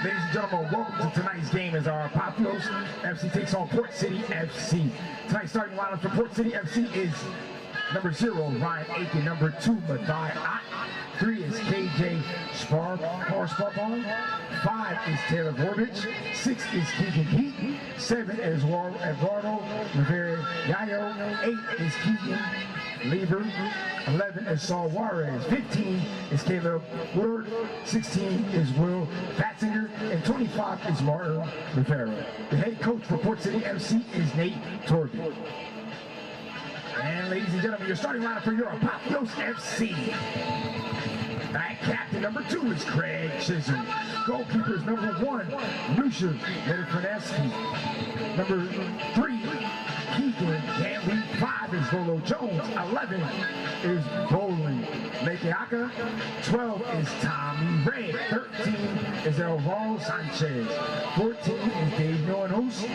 Ladies and gentlemen, welcome to tonight's game as our Apotheos FC takes on Port City FC. Tonight's starting lineup for Port City FC is number 0, Ryan Aiken. Number 2, Mathai Ott. 3 is KJ Sparpon. 5 is Taylor Vorbich. 6 is Keegan Pete. 7 is Eduardo Rivera Yayo. 8 is Keegan Lieber. 11 is Saul Juarez. 15 is Caleb Woodard. 16 is Will Fatzinger. And 25 is Martin Rivera. The head coach for Port City FC is Nate Torby. And ladies and gentlemen, your starting lineup for your Apotheos FC. Back captain number 2 is Craig Chisholm. Goalkeepers number 1, Lucia Medifreneski. Number 3, Keegan Cantley. 5 is Volo Jones. 11 is Bolin Lekeaka. 12 is Tommy Ray. 13 is Alvaro Sanchez. 14 is Dave Noenhus.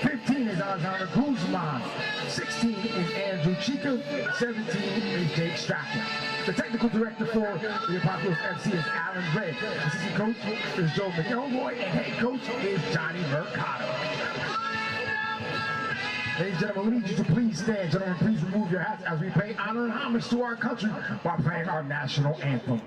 15 is Alexander Guzman. 16 is Andrew Chica. 17 is Jake Stratton. The technical director for the Apotheos FC is Alan Red. Assistant coach is Joe McElroy, and head coach is Johnny Mercado. Ladies and gentlemen, we need you to please stand. Gentlemen, please remove your hats as we pay honor and homage to our country while playing our national anthem.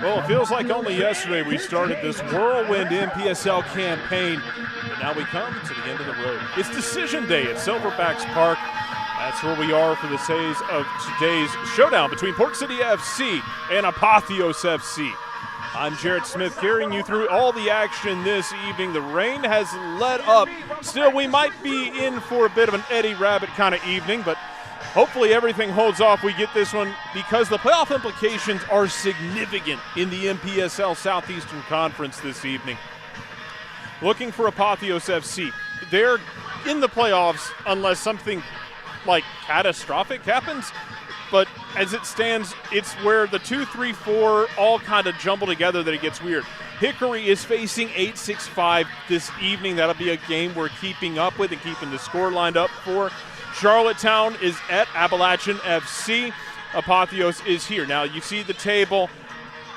Well, it feels like only yesterday we started this whirlwind NPSL campaign, but now we come to the end of the road. It's decision day at Silverbacks Park. That's where we are for the phase of today's showdown between Port City FC and Apotheos FC. I'm Jarrett Smith carrying you through all the action this evening. The rain has let up. Still, we might be in for a bit of an Eddie Rabbit kind of evening, but hopefully everything holds off. We get this one because the playoff implications are significant in the NPSL Southeastern Conference this evening. Looking for Apotheos FC. They're in the playoffs unless something like catastrophic happens. But as it stands, it's where the 2, 3, 4 all kind of jumble together that it gets weird. Hickory is facing 865 this evening. That'll be a game we're keeping up with and keeping the score lined up for. Charlottetown is at Appalachian FC. Apotheos is here. Now, you see the table.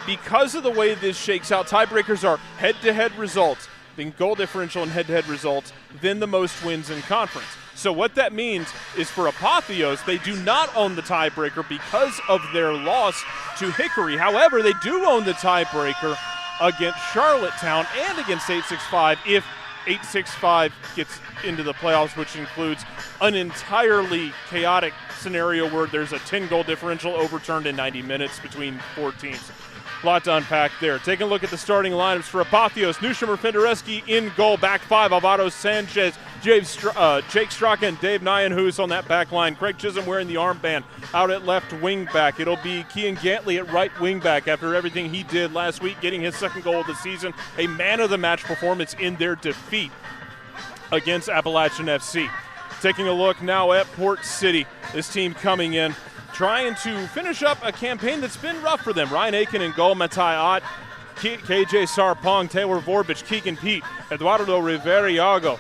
Because of the way this shakes out, tiebreakers are head-to-head results, being goal differential and head-to-head results, then the most wins in conference. So what that means is for Apotheos, they do not own the tiebreaker because of their loss to Hickory. However, they do own the tiebreaker against Charlottetown and against 865 if 865 gets into the playoffs, which includes an entirely chaotic scenario where there's a 10-goal differential overturned in 90 minutes between 4 teams. A lot to unpack there. Taking a look at the starting lineups for Apotheos. Nushimer Fendereski in goal. Back 5, Alvaro Sanchez, Jake Straka, and Dave Noenhus on that back line. Craig Chisholm wearing the armband out at left wing back. It'll be Kian Gantley at right wing back after everything he did last week, getting his 2nd goal of the season. A man-of-the-match performance in their defeat against Appalachian FC. Taking a look now at Port City. This team coming in, trying to finish up a campaign that's been rough for them. Ryan Aiken in goal, Mathai Ott, KJ Sarpong, Taylor Vorbich, Keegan Pete, Eduardo Rivera Yago,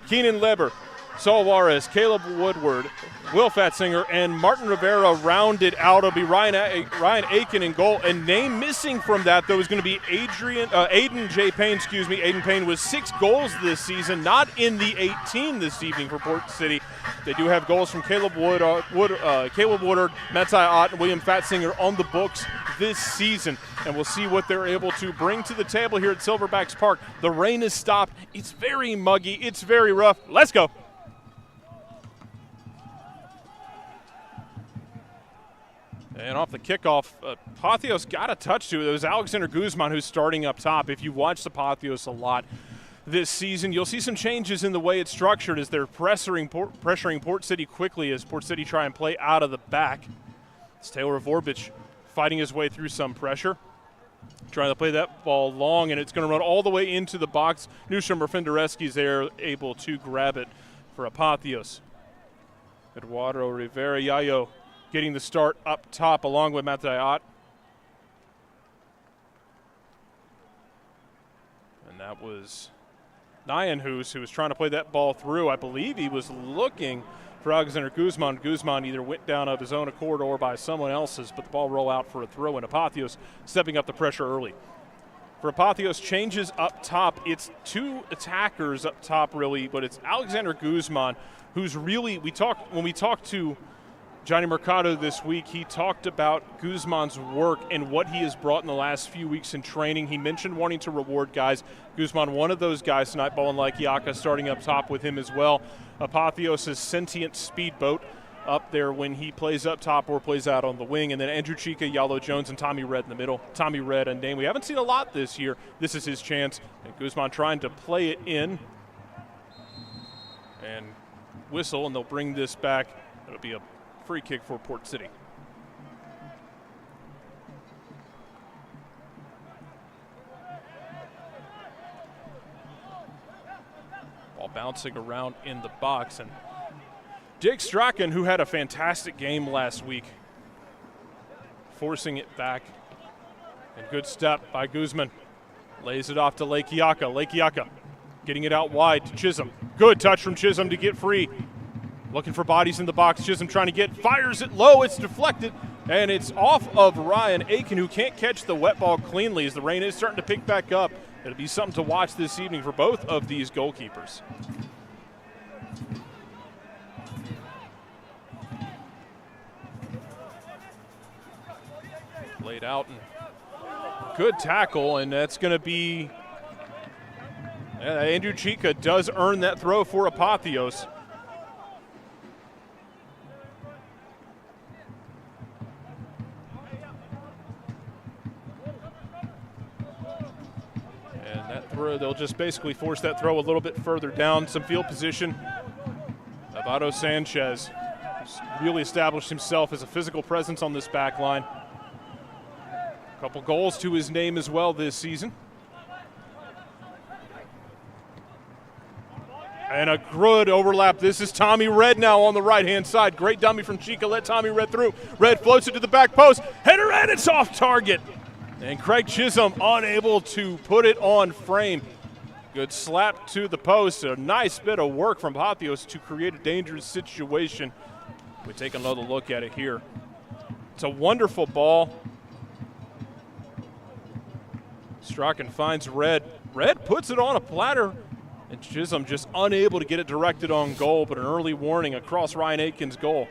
Keenan Leber, Saul Juarez, Caleb Woodward, Will Fatzinger, and Martin Rivera rounded out. It'll be Ryan Aiken in goal. And name missing from that, though, is going to be Aiden J. Payne. Aiden Payne was 6 goals this season, not in the 18 this evening for Port City. They do have goals from Caleb Woodard, Metzai Ott, and William Fatzinger on the books this season. And we'll see what they're able to bring to the table here at Silverbacks Park. The rain has stopped. It's very muggy. It's very rough. Let's go. And off the kickoff, Apotheos got a touch to it. It was Alexander Guzman who's starting up top. If you've watched Apotheos a lot this season, you'll see some changes in the way it's structured as they're pressuring Port City quickly as Port City try and play out of the back. It's Taylor Vorbich fighting his way through some pressure, trying to play that ball long, and it's going to run all the way into the box. Newsom Rafindereski is there, able to grab it for Apotheos. Eduardo Rivera Yayo getting the start up top along with Matayat. And that was Nyan Hughes who was trying to play that ball through. I believe he was looking for Alexander Guzman. Guzman either went down of his own accord or by someone else's, but the ball roll out for a throw, and Apotheos stepping up the pressure early. For Apotheos, changes up top. It's 2 attackers up top, really, but it's Alexander Guzman, who's really, when we talked to Johnny Mercado this week, he talked about Guzman's work and what he has brought in the last few weeks in training. He mentioned wanting to reward guys. Guzman, one of those guys tonight, Bowen Laikiaka starting up top with him as well. Apotheos' sentient speedboat up there when he plays up top or plays out on the wing. And then Andrew Chica, Yalo Jones, and Tommy Red in the middle. Tommy Red, a name we haven't seen a lot this year. This is his chance. And Guzman trying to play it in. And whistle, and they'll bring this back. It'll be a free kick for Port City. Ball bouncing around in the box, and Jake Strachan, who had a fantastic game last week, forcing it back. And good step by Guzman. Lays it off to Laikiaka. Laikiaka getting it out wide to Chisholm. Good touch from Chisholm to get free. Looking for bodies in the box. Chisholm trying to fires it low. It's deflected, and it's off of Ryan Aiken, who can't catch the wet ball cleanly as the rain is starting to pick back up. It'll be something to watch this evening for both of these goalkeepers. Laid out, and good tackle, and that's going to be Andrew Chica does earn that throw for Apotheos. They'll just basically force that throw a little bit further down. Some field position. Alvaro Sanchez, who's really established himself as a physical presence on this back line. A couple goals to his name as well this season. And a good overlap. This is Tommy Red now on the right-hand side. Great dummy from Chica. Let Tommy Red through. Red floats it to the back post. Header, and it's off target. And Craig Chisholm unable to put it on frame. Good slap to the post. A nice bit of work from Apotheos to create a dangerous situation. We take another look at it here. It's a wonderful ball. Strachan finds Red. Red puts it on a platter. And Chisholm just unable to get it directed on goal, but an early warning across Ryan Aiken's goal.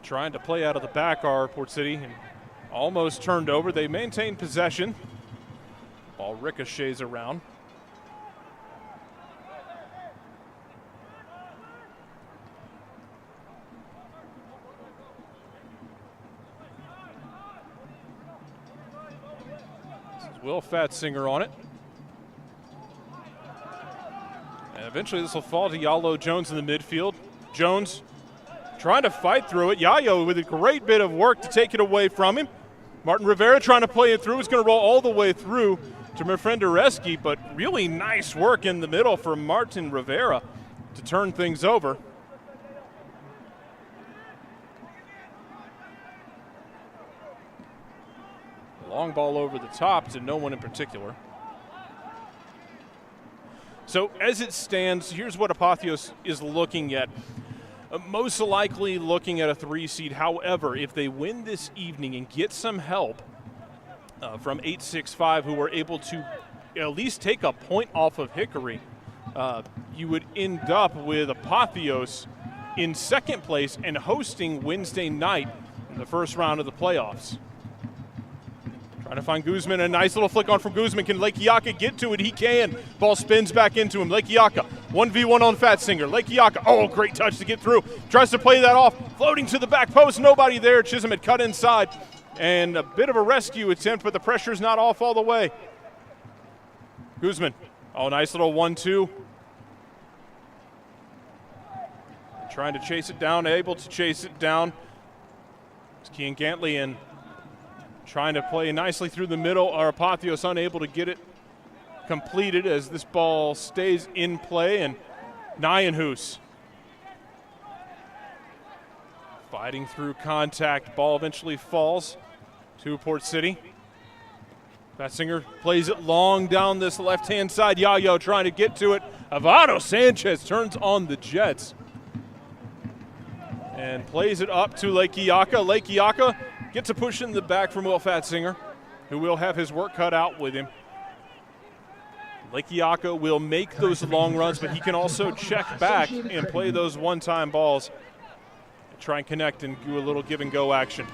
Trying to play out of the back are Port City, and almost turned over. They maintain possession. Ball ricochets around. This is Will Fatzinger on it. And eventually this will fall to Yalo Jones in the midfield. Jones trying to fight through it. Yayo with a great bit of work to take it away from him. Martin Rivera trying to play it through. It's going to roll all the way through to Mefrendereski, but really nice work in the middle for Martin Rivera to turn things over. Long ball over the top to no one in particular. So as it stands, here's what Apotheos is looking at. Most likely looking at a 3 seed. However, if they win this evening and get some help from 865, who are able to at least take a point off of Hickory, you would end up with Apotheos in second place and hosting Wednesday night in the first round of the playoffs. Trying to find Guzman, a nice little flick on from Guzman. Can Lekiaka get to it? He can. Ball spins back into him. Lekiaka, 1v1 on Fatsinger. Lekiaka, oh, great touch to get through. Tries to play that off, floating to the back post. Nobody there. Chisholm had cut inside. And a bit of a rescue attempt, but the pressure's not off all the way. Guzman, oh, nice little 1-2. Trying to chase it down, able to chase it down. It's Kean Gantley in. Trying to play nicely through the middle. Apotheos unable to get it completed as this ball stays in play. And Hughes fighting through contact. Ball eventually falls to Port City. Fatsinger plays it long down this left-hand side. Yayo trying to get to it. Avado Sanchez turns on the Jets and plays it up to Lekiaka. Lekiaka gets a push in the back from Will Fatsinger, who will have his work cut out with him. Lekiaka will make those long runs, but he can also check back and play those one-time balls and try and connect and do a little give-and-go action.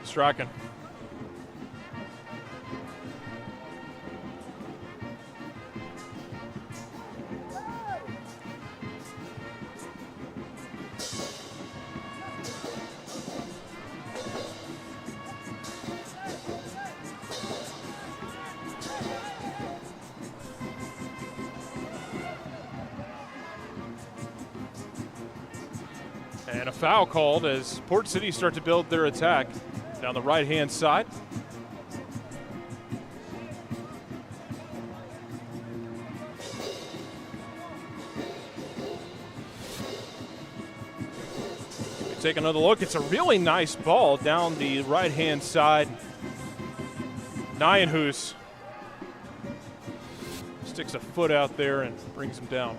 Strachan. And a foul called as Port City start to build their attack down the right-hand side. Take another look. It's a really nice ball down the right-hand side. Hughes sticks a foot out there and brings him down.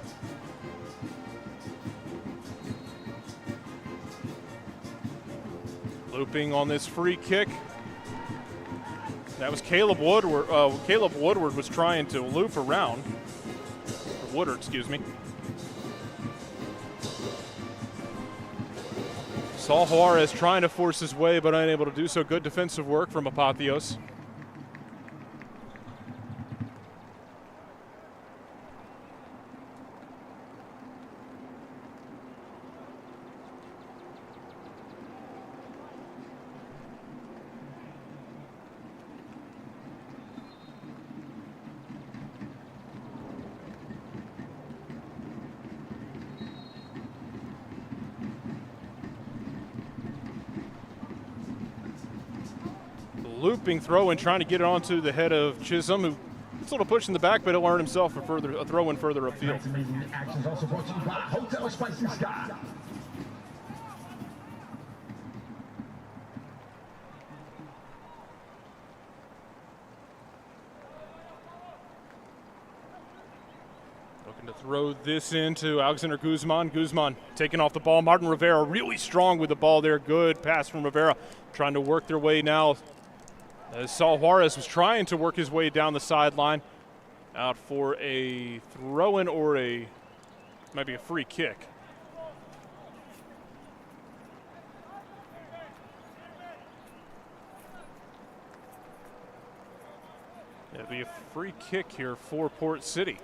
Looping on this free kick. That was Caleb Woodward. Caleb Woodward was trying to loop around. Or Woodard, excuse me. Saul Juarez trying to force his way, but unable to do so. Good defensive work from Apotheos. Looping throw and trying to get it onto the head of Chisholm, who gets a little push in the back, but he'll earn himself a throw in further upfield. Actions also brought to you by Hotel Spicy Sky. Looking to throw this into Alexander Guzman. Guzman taking off the ball. Martin Rivera really strong with the ball there. Good pass from Rivera. Trying to work their way now. As Saul Juarez was trying to work his way down the sideline, out for a throw-in or maybe a free kick. It'll be a free kick here for Port City.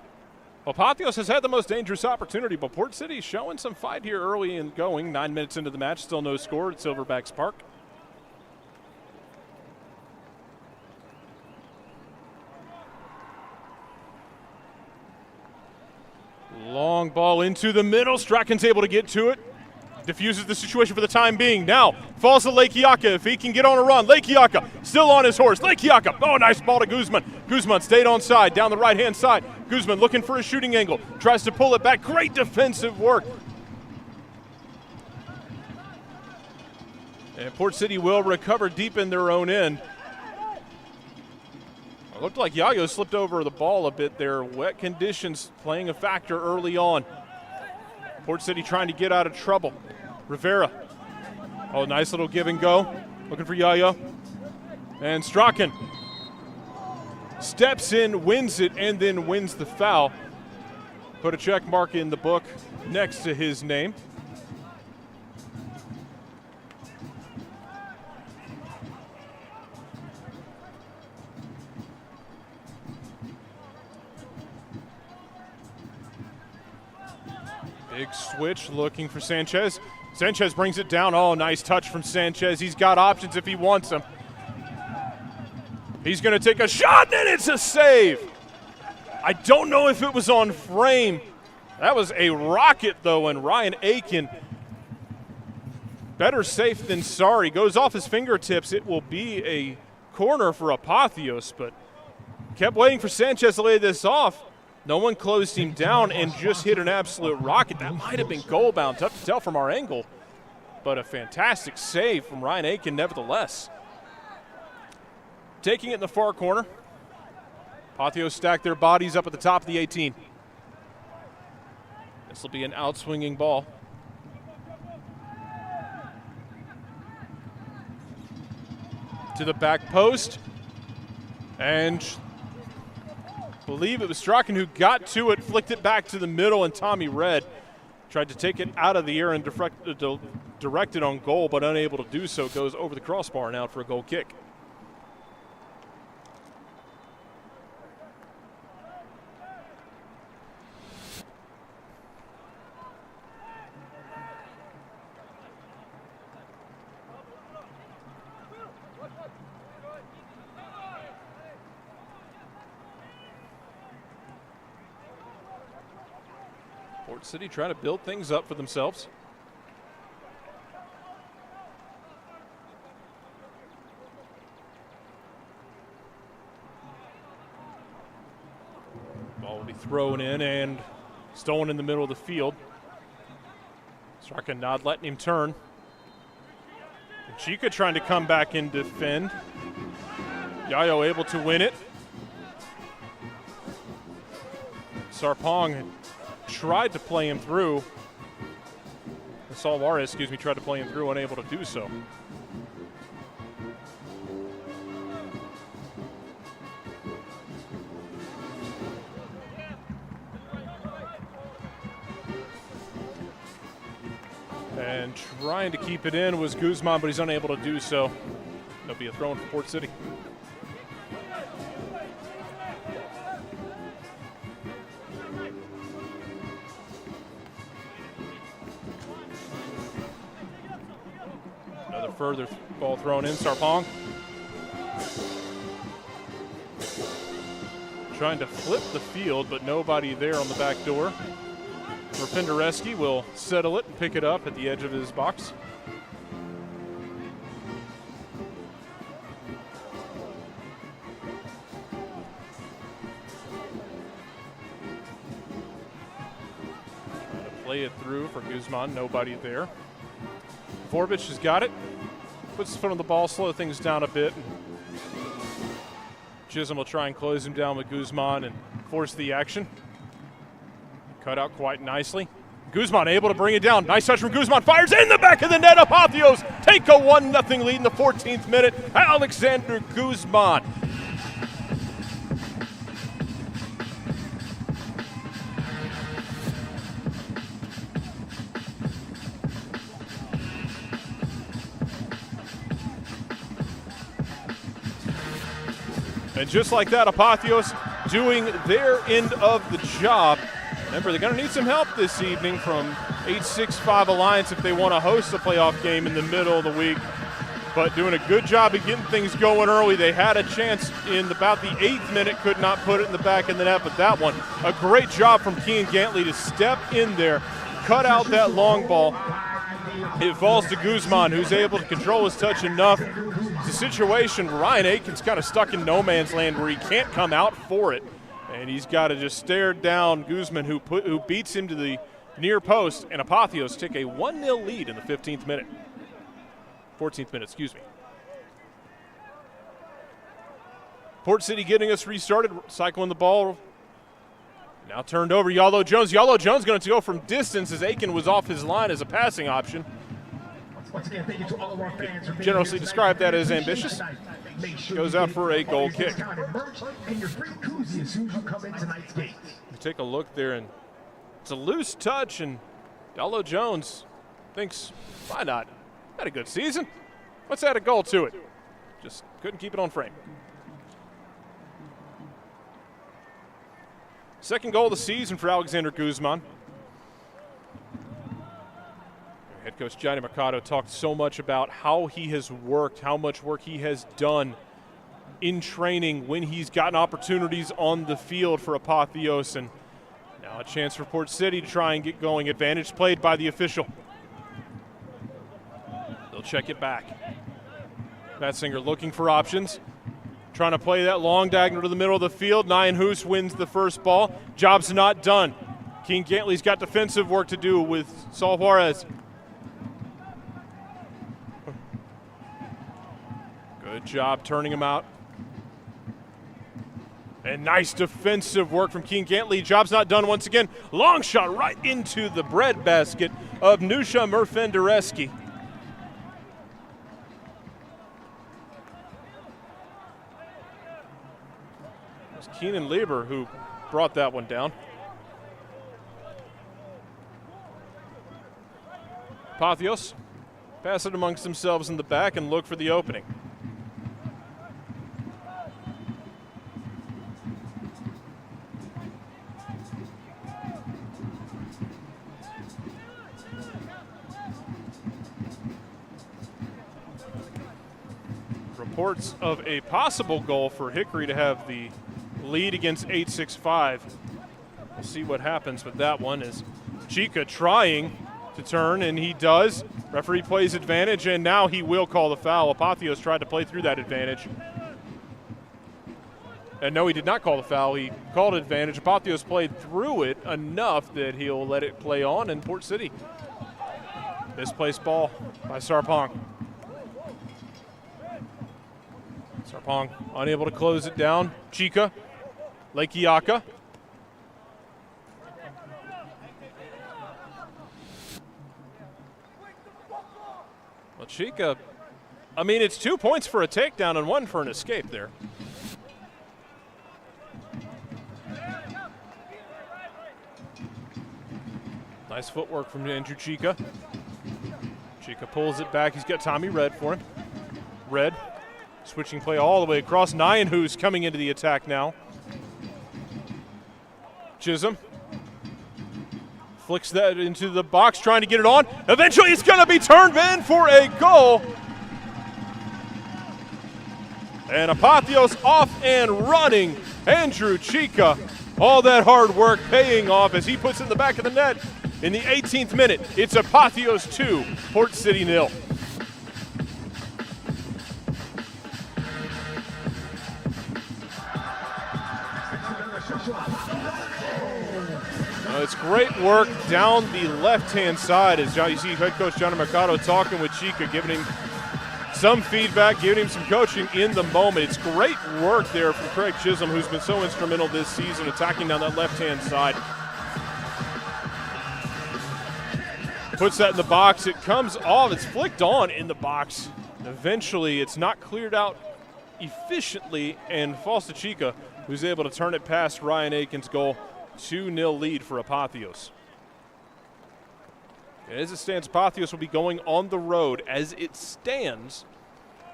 Apotheos has had the most dangerous opportunity, but Port City showing some fight here early in going. 9 minutes into the match, still no score at Silverbacks Park. Long ball into the middle. Strachan's able to get to it. Diffuses the situation for the time being. Now falls to Lekiaka if he can get on a run. Lekiaka still on his horse. Lekiaka, oh, nice ball to Guzman. Guzman stayed on side, down the right-hand side. Guzman looking for a shooting angle. Tries to pull it back. Great defensive work. And Port City will recover deep in their own end. It looked like Yayo slipped over the ball a bit there. Wet conditions playing a factor early on. Port City trying to get out of trouble. Rivera. Oh, nice little give and go. Looking for Yayo. And Strachan steps in, wins it, and then wins the foul. Put a check mark in the book next to his name. Big switch looking for Sanchez. Sanchez brings it down. Oh, nice touch from Sanchez. He's got options if he wants them. He's going to take a shot, and it's a save. I don't know if it was on frame. That was a rocket, though, and Ryan Aiken, better safe than sorry, goes off his fingertips. It will be a corner for Apotheos, but kept waiting for Sanchez to lay this off. No one closed him down and just hit an absolute rocket. That might have been goal-bound. Tough to tell from our angle, but a fantastic save from Ryan Aiken nevertheless. Taking it in the far corner. Apotheos stack their bodies up at the top of the 18. This will be an outswinging ball. To the back post. And I believe it was Strachan who got to it, flicked it back to the middle, and Tommy Red tried to take it out of the air and direct it on goal, but unable to do so. Goes over the crossbar and out for a goal kick. Port City trying to build things up for themselves. Ball will be thrown in and stolen in the middle of the field. Strachan not letting him turn. Chica trying to come back and defend. Yayo able to win it. Sarpong tried to play him through. Salvarez, tried to play him through, unable to do so. And trying to keep it in was Guzman, but he's unable to do so. There'll be a throw in for Port City. Further ball thrown in. Sarpong trying to flip the field, but nobody there on the back door. Rafindereski will settle it and pick it up at the edge of his box. Trying to play it through for Guzman, nobody there. Vorbich has got it. Puts his foot on the ball, slow things down a bit. Chisholm will try and close him down with Guzman and force the action. Cut out quite nicely. Guzman able to bring it down. Nice touch from Guzman. Fires in the back of the net. Apotheos take a 1-0 lead in the 14th minute. Alexander Guzman. And just like that, Apotheos doing their end of the job. Remember, they're going to need some help this evening from 865 Alliance if they want to host a playoff game in the middle of the week. But doing a good job of getting things going early. They had a chance in about the 8th minute, could not put it in the back of the net, but that one, a great job from Kean Gantley to step in there, cut out that long ball. It falls to Guzman, who's able to control his touch enough. It's a situation where Ryan Aiken's kind of stuck in no man's land where he can't come out for it. And he's got to just stare down Guzman, who beats him to the near post, and Apotheos take a 1-0 lead in the 15th minute. 14th minute, excuse me. Port City getting us restarted, cycling the ball. Now turned over, Yalo Jones. Yalo Jones going to go from distance as Aiken was off his line as a passing option. Once again, thank you to all of our fans for being Generously here described tonight. that as ambitious. Make sure Goes you out get for a all goal your kick. discounted merch and your free koozie as soon as you come in tonight's game. We take a look there, and it's a loose touch, and Yalo Jones thinks, why not? Had a good season. Let's add a goal to it. Just couldn't keep it on frame. Second goal of the season for Alexander Guzman. Head coach Johnny Mercado talked so much about how he has worked, how much work he has done in training when he's gotten opportunities on the field for Apotheos. And now a chance for Port City to try and get going. Advantage played by the official. They'll check it back. Batzinger looking for options. Trying to play that long diagonal to the middle of the field. Hughes wins the first ball. Job's not done. King Gantley's got defensive work to do with Saul Juarez. Good job turning him out. And nice defensive work from King Gantley. Job's not done once again. Long shot right into the breadbasket of Nusha Murfendereski. It was Keenan Lieber who brought that one down. Apotheos pass it amongst themselves in the back and look for the opening. Reports of a possible goal for Hickory to have the lead against 865. We'll see what happens with that one as Chica trying to turn, and he does. Referee plays advantage, and now he will call the foul. Apotheos tried to play through that advantage. And no, he did not call the foul. He called advantage. Apotheos played through it enough that he'll let it play on in Port City. Misplaced ball by Sarpong. Sarpong unable to close it down. Chica, Lekiaka. Well, Chica, I mean, it's 2 points for a takedown and 1 for an escape there. Nice footwork from Andrew Chica. Chica pulls it back. He's got Tommy Red for him. Red switching play all the way across. Who's coming into the attack now. Chisholm flicks that into the box, trying to get it on. Eventually it's going to be turned in for a goal. And Apotheos off and running. Andrew Chica, all that hard work paying off as he puts it in the back of the net. In the 18th minute, it's Apotheos 2, Port City 0. It's great work down the left-hand side as you see head coach Johnny Mercado talking with Chica, giving him some feedback, giving him some coaching in the moment. It's great work there from Craig Chisholm, who's been so instrumental this season, attacking down that left-hand side. Puts that in the box. It comes off. It's flicked on in the box. Eventually, it's not cleared out efficiently, and falls to Chica, who's able to turn it past Ryan Aiken's goal. 2-0 lead for Apotheos. And as it stands, Apotheos will be going on the road as it stands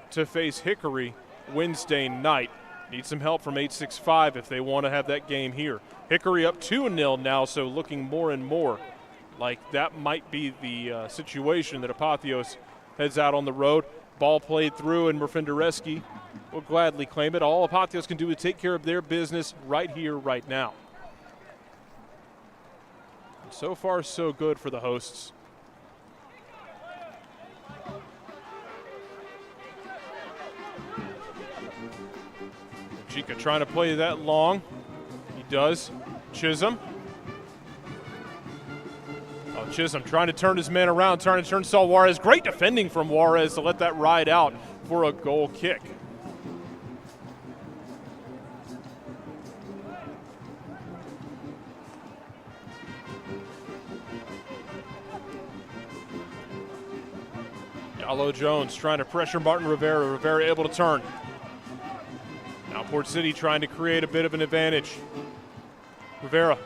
to face Hickory Wednesday night. Need some help from 865 if they want to have that game here. Hickory up 2-0 now, so looking more and more like that might be the situation that Apotheos heads out on the road. Ball played through, and Murfendereski will gladly claim it. All Apotheos can do is take care of their business right here, right now. So far, so good for the hosts. Chica trying to play that long. He does. Chisholm. Chisholm trying to turn his man around, trying to turn Saul Juarez. Great defending from Juarez to let that ride out for a goal kick. Yalo Jones trying to pressure Martin Rivera. Rivera able to turn. Now Port City trying to create a bit of an advantage. Rivera.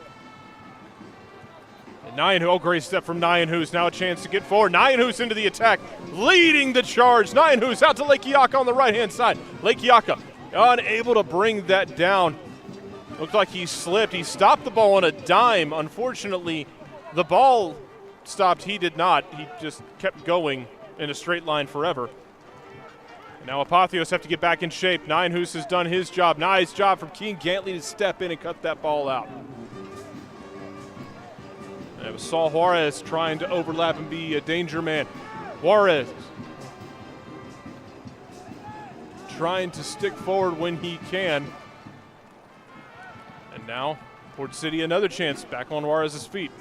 And great step from Hughes. Now a chance to get forward. Hughes into the attack, leading the charge. Hughes out to Lekiaka on the right-hand side. Lekiaka unable to bring that down. Looked like he slipped. He stopped the ball on a dime. Unfortunately, the ball stopped. He did not. He just kept going in a straight line forever. And now Apotheos have to get back in shape. Hughes has done his job. Nice job from Keen Gantley to step in and cut that ball out. And it was Saul Juarez trying to overlap and be a danger man. Juarez trying to stick forward when he can. And now Port City another chance back on Juarez's feet.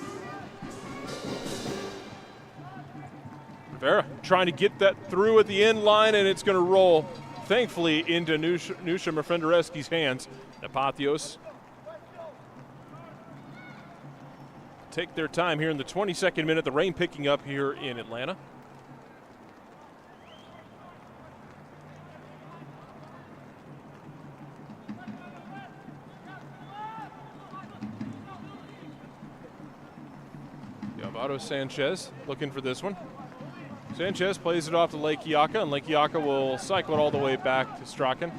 Rivera trying to get that through at the end line, and it's going to roll, thankfully, into Nusha Mefendereski's hands. Apotheos take their time here in the 22nd minute. The rain picking up here in Atlanta. Alvaro Sanchez looking for this one. Sanchez plays it off to Lekiaka, and Lekiaka will cycle it all the way back to Strachan.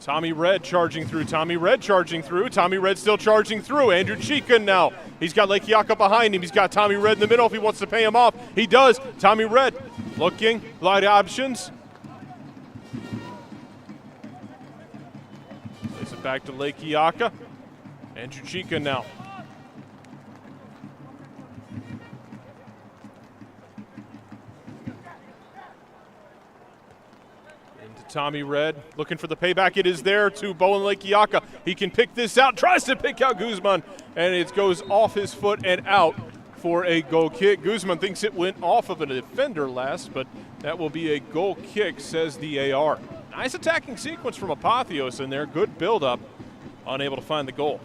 Tommy Red charging through. Tommy Red still charging through. Andrew Chica now. He's got Lekiaka behind him. He's got Tommy Red in the middle if he wants to pay him off. He does. Tommy Red looking. Light options. Plays it back to Lekiaka. Andrew Chica now. Tommy Red looking for the payback. It is there to Bowen Lekiaka. He can pick this out, tries to pick out Guzman, and it goes off his foot and out for a goal kick. Guzman thinks it went off of a defender last, but that will be a goal kick, says the AR. Nice attacking sequence from Apotheos in there. Good build-up. Unable to find the goal.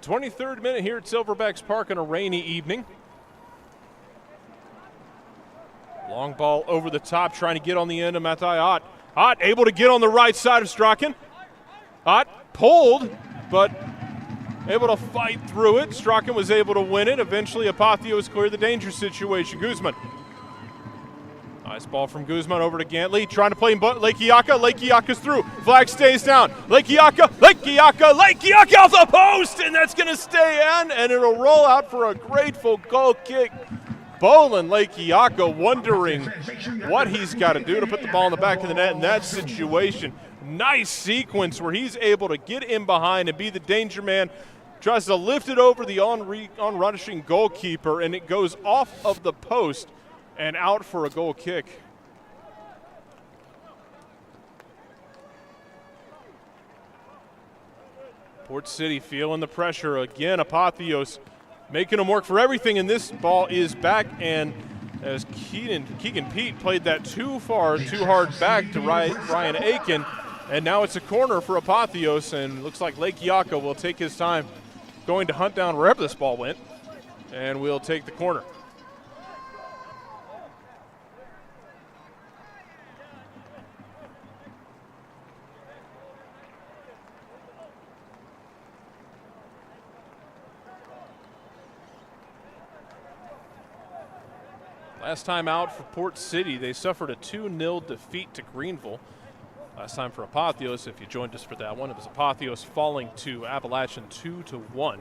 .23rd minute here at Silverbacks Park on a rainy evening. Long ball over the top, trying to get on the end of Matai Ott. Ott able to get on the right side of Strachan. Ott pulled, but able to fight through it. Strachan was able to win it. Eventually, Apotheos cleared the danger situation. Guzman. Nice ball from Guzman over to Gantley, trying to play Lekiaka. Lekiaka's through. Flag stays down. Lekiaka off the post, and that's going to stay in, and it'll roll out for a grateful goal kick. Bowen Lekiaka wondering what he's got to do to put the ball in the back of the net in that situation. Nice sequence where he's able to get in behind and be the danger man. Tries to lift it over the on-rushing goalkeeper, and it goes off of the post and out for a goal kick. Port City feeling the pressure. Again, Apotheos making them work for everything, and this ball is back, and as Keegan Pete played that too hard back to Ryan Aiken, and now it's a corner for Apotheos, and looks like Lekiaka will take his time going to hunt down wherever this ball went, and we'll take the corner. Last time out for Port City, they suffered a 2-0 defeat to Greenville. Last time for Apotheos, if you joined us for that one, it was Apotheos falling to Appalachian 2-1.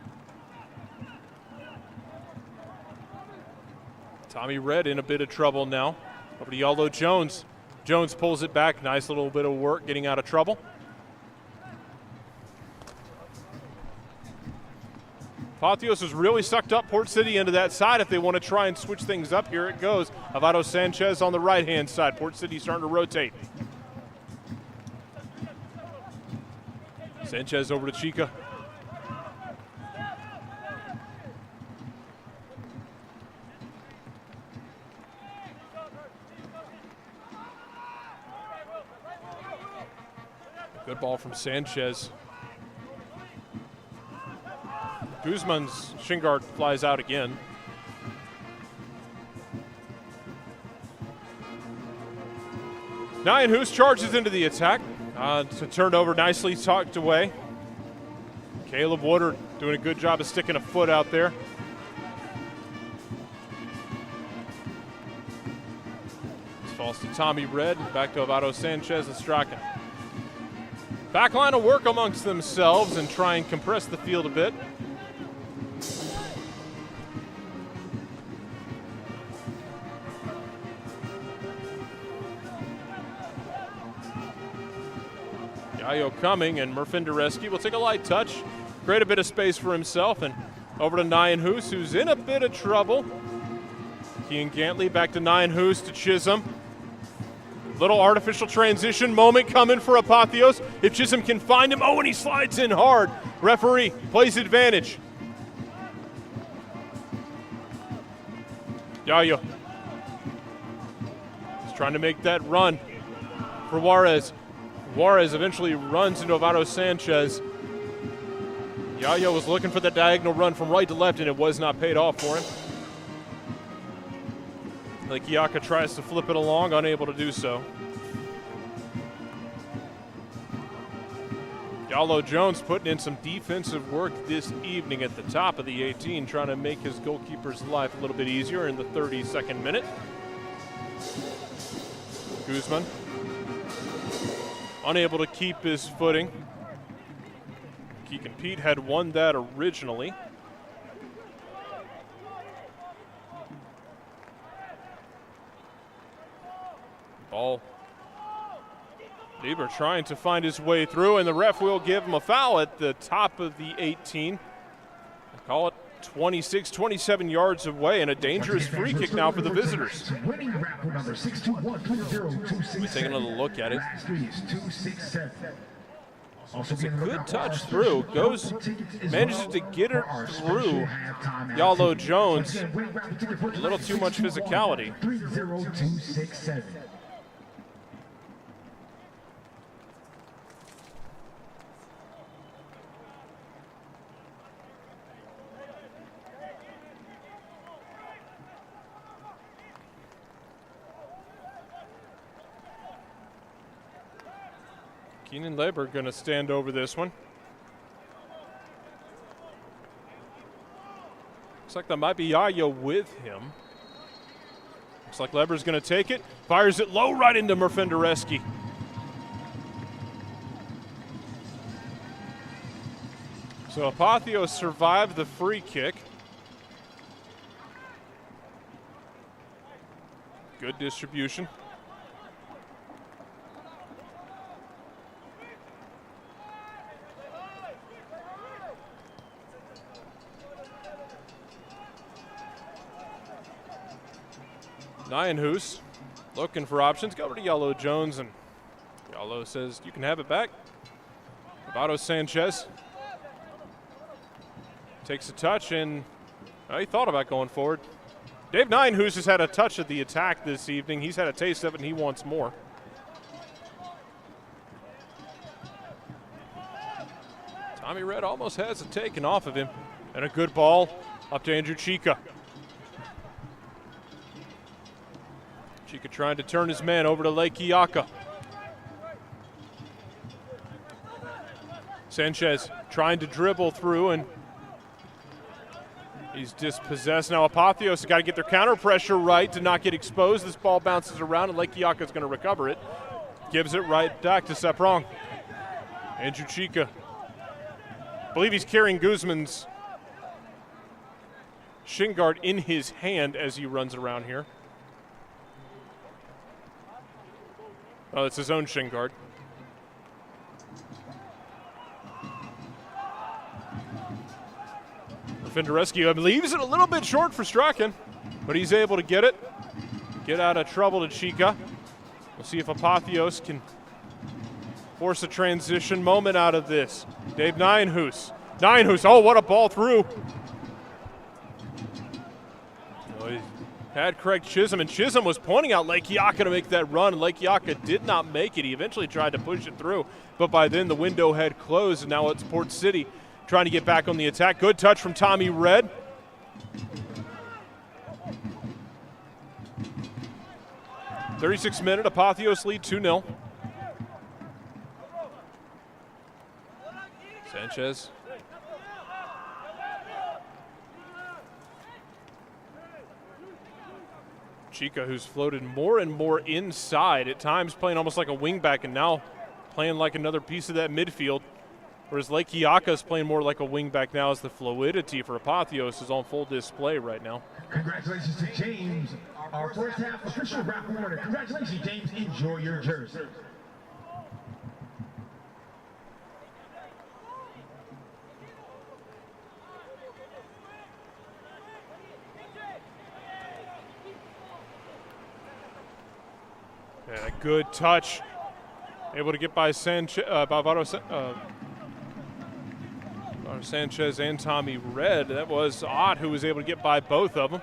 Tommy Red in a bit of trouble now. Over to Yalo Jones. Jones pulls it back. Nice little bit of work getting out of trouble. Apotheos has really sucked up Port City into that side. If they want to try and switch things up, here it goes. Alvaro Sanchez on the right-hand side. Port City starting to rotate. Sanchez over to Chica. Good ball from Sanchez. Guzman's shin guard flies out again. Nyan Hughes charges into the attack. To turn over, nicely tucked away. Caleb Woodard doing a good job of sticking a foot out there. This falls to Tommy Red, back to Alvaro Sanchez and Strachan. Backline will work amongst themselves and try and compress the field a bit. Yayo coming, and Murfindereski will take a light touch, create a bit of space for himself, and over to Nyan Hughes, who's in a bit of trouble. Kean Gantley back to Nyan Hughes to Chisholm. Little artificial transition moment coming for Apotheos. If Chisholm can find him, oh, and he slides in hard. Referee plays advantage. Yayo. He's trying to make that run for Juarez. Juarez eventually runs into Alvaro Sanchez. Yayo was looking for the diagonal run from right to left, and it was not paid off for him. Lekiaka tries to flip it along, unable to do so. Yalo Jones putting in some defensive work this evening at the top of the 18, trying to make his goalkeeper's life a little bit easier in the 32nd minute. Guzman unable to keep his footing. Keegan Pete had won that originally. Ball. Lieber trying to find his way through, and the ref will give him a foul at the top of the 18. I call it 26, 27 yards away, and a dangerous free kick now for the visitors. We take another look at it. It's a good touch through. Manages to get it through Yalo Jones. A little too much physicality. Keenan Leber going to stand over this one. Looks like that might be Yayo with him. Looks like Leber's going to take it. Fires it low right into Murfindereski. So Apotheos survived the free kick. Good distribution. Nyan Hughes looking for options. Go over to Yalo Jones, and Yalo says, you can have it back. Alvaro Sanchez takes a touch, and he thought about going forward. Dave Nyan Hughes has had a touch of the attack this evening. He's had a taste of it, and he wants more. Tommy Red almost has it taken off of him. And a good ball up to Andrew Chica. Chica trying to turn his man over to Lekiaka. Sanchez trying to dribble through, and he's dispossessed. Now Apotheos has got to get their counter pressure right to not get exposed. This ball bounces around, and Lekiaka is going to recover it. Gives it right back to Seprong. Andrew Chica. I believe he's carrying Guzman's shin guard in his hand as he runs around here. Oh, it's his own shin guard. Finderescu leaves it a little bit short for Strachan, but he's able to get it. Get out of trouble to Chica. We'll see if Apotheos can force a transition moment out of this. Dave Nijenhuis. Nijenhuis, oh, what a ball through. Oh, he had Craig Chisholm, and Chisholm was pointing out Lake Yaka to make that run. Lake Yaka did not make it. He eventually tried to push it through, but by then the window had closed, and now it's Port City trying to get back on the attack. Good touch from Tommy Red. .36 Apotheos lead 2-0. Sanchez. Chica, who's floated more and more inside, at times playing almost like a wingback, and now playing like another piece of that midfield. Whereas Lake Yaka is playing more like a wingback now, as the fluidity for Apotheos is on full display right now. Congratulations to James, our first half official raffle winner. Congratulations, James. Enjoy your jersey. And a good touch. Able to get by Sanchez and Tommy Red. That was Ott who was able to get by both of them.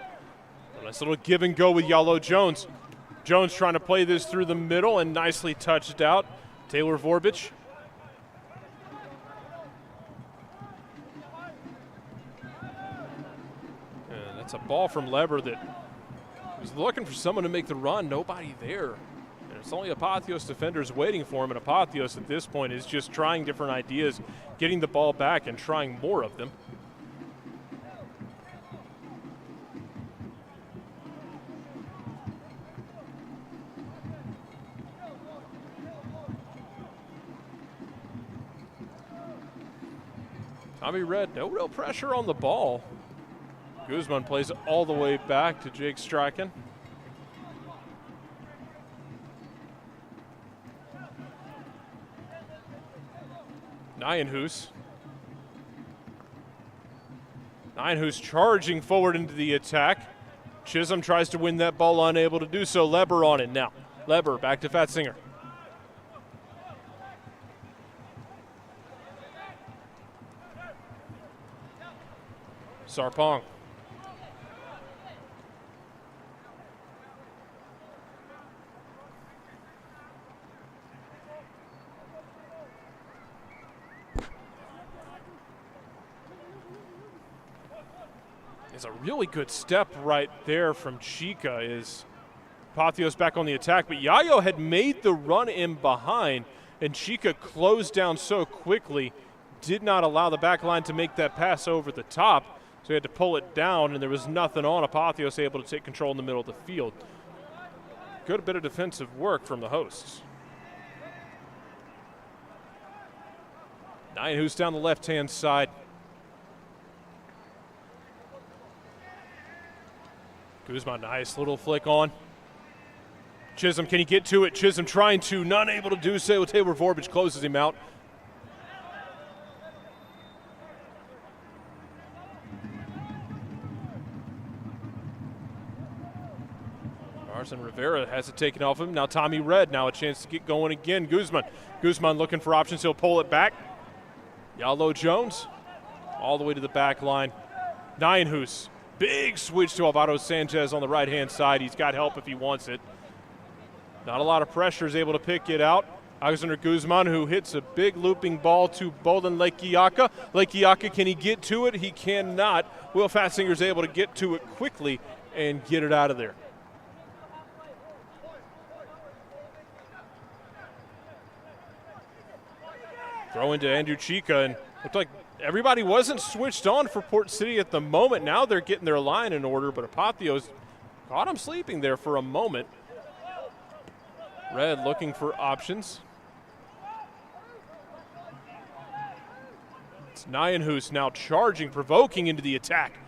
A nice little give and go with Yalo Jones. Jones trying to play this through the middle and nicely touched out. Taylor Vorbich. And that's a ball from Leber that was looking for someone to make the run. Nobody there. It's only Apotheos defenders waiting for him, and Apotheos at this point is just trying different ideas, getting the ball back and trying more of them. Tommy Red, no real pressure on the ball. Guzman plays it all the way back to Jake Strachan. Nijenhuis. Nijenhuis charging forward into the attack. Chisholm tries to win that ball, unable to do so. Leber on it now. Leber back to Fatzinger. Sarpong. It's a really good step right there from Chica. Is Apotheos back on the attack, but Yayo had made the run in behind, and Chica closed down so quickly, did not allow the back line to make that pass over the top, so he had to pull it down, and there was nothing on. Apotheos able to take control in the middle of the field. Good bit of defensive work from the hosts. Nijenhuis down the left-hand side. Guzman, nice little flick on. Chisholm, can he get to it? Chisholm trying to, not able to do so. Taylor Vorbich closes him out. Arson Rivera has it taken off him. Now Tommy Red, now a chance to get going again. Guzman looking for options. He'll pull it back. Yalo Jones all the way to the back line. Nijenhuis. Big switch to Alvaro Sanchez on the right-hand side. He's got help if he wants it. Not a lot of pressure, is able to pick it out. Alexander Guzman, who hits a big looping ball to Bolden Lekiaka. Lekiaka, can he get to it? He cannot. Will Fatzinger's able to get to it quickly and get it out of there. Throw into Andrew Chica, and looked like everybody wasn't switched on for Port City at the moment. Now they're getting their line in order, but Apotheos caught him sleeping there for a moment. Red looking for options. It's Nijenhuis now charging, provoking into the attack.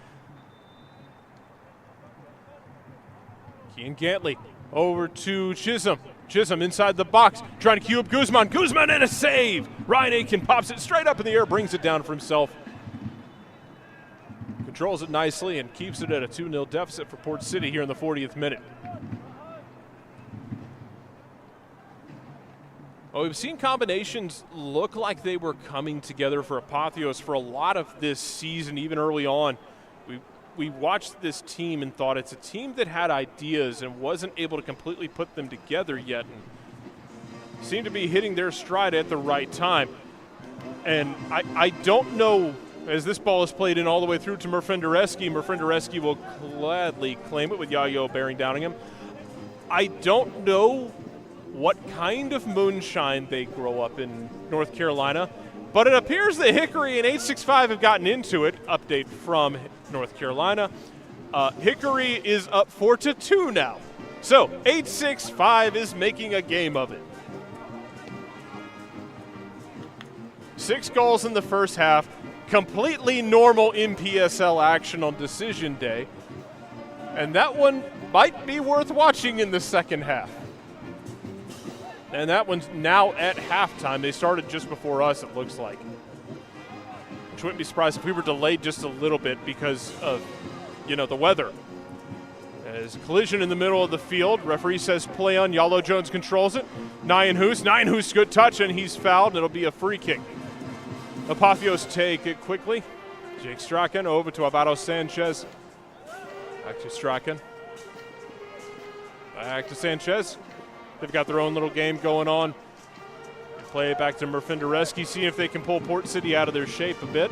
Ian Gantley over to Chisholm. Chisholm inside the box, trying to cue up Guzman. Guzman and a save! Ryan Aiken pops it straight up in the air, brings it down for himself. Controls it nicely and keeps it at a 2-0 deficit for Port City here in the 40th minute. Well, we've seen combinations look like they were coming together for Apotheos for a lot of this season, even early on. We watched this team and thought it's a team that had ideas and wasn't able to completely put them together yet, and seemed to be hitting their stride at the right time. And I don't know, as this ball is played in all the way through to Murfindereski will gladly claim it with Yayo bearing down on him. I don't know what kind of moonshine they grow up in North Carolina, but it appears that Hickory and 865 have gotten into it. Update from North Carolina. Hickory is up 4-2 now. So 865 is making a game of it. 6 goals in the first half. Completely normal NPSL action on decision day. And that one might be worth watching in the second half. And that one's now at halftime. They started just before us, it looks like. Which wouldn't be surprised if we were delayed just a little bit because of, the weather. As collision in the middle of the field, referee says play on. Yalo Jones controls it. Nyan Hughes, good touch, and he's fouled. It'll be a free kick. Apotheos take it quickly. Jake Strachan over to Alvaro Sanchez. Back to Strachan. Back to Sanchez. They've got their own little game going on. They play it back to Murfindereski, see if they can pull Port City out of their shape a bit.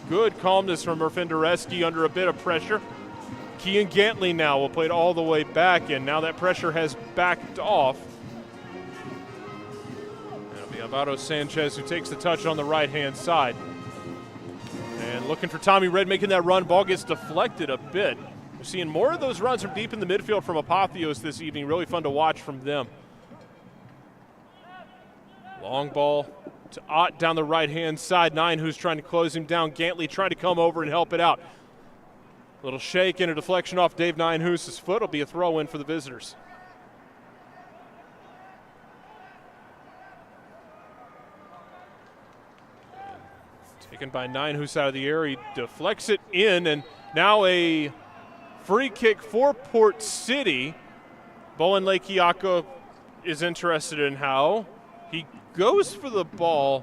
Good calmness from Murfindereski under a bit of pressure. Ian Gantley now will play it all the way back, and now that pressure has backed off. It'll be Alvaro Sanchez who takes the touch on the right-hand side. And looking for Tommy Red making that run. Ball gets deflected a bit. We're seeing more of those runs from deep in the midfield from Apotheos this evening. Really fun to watch from them. Long ball to Ott down the right-hand side. Nine who's trying to close him down. Gantley trying to come over and help it out. Little shake and a deflection off Dave Ninehuse's foot. It'll be a throw-in for the visitors. Taken by Ninehuse out of the air. He deflects it in, and now a free kick for Port City. Bowen Lekiaka is interested in how he goes for the ball,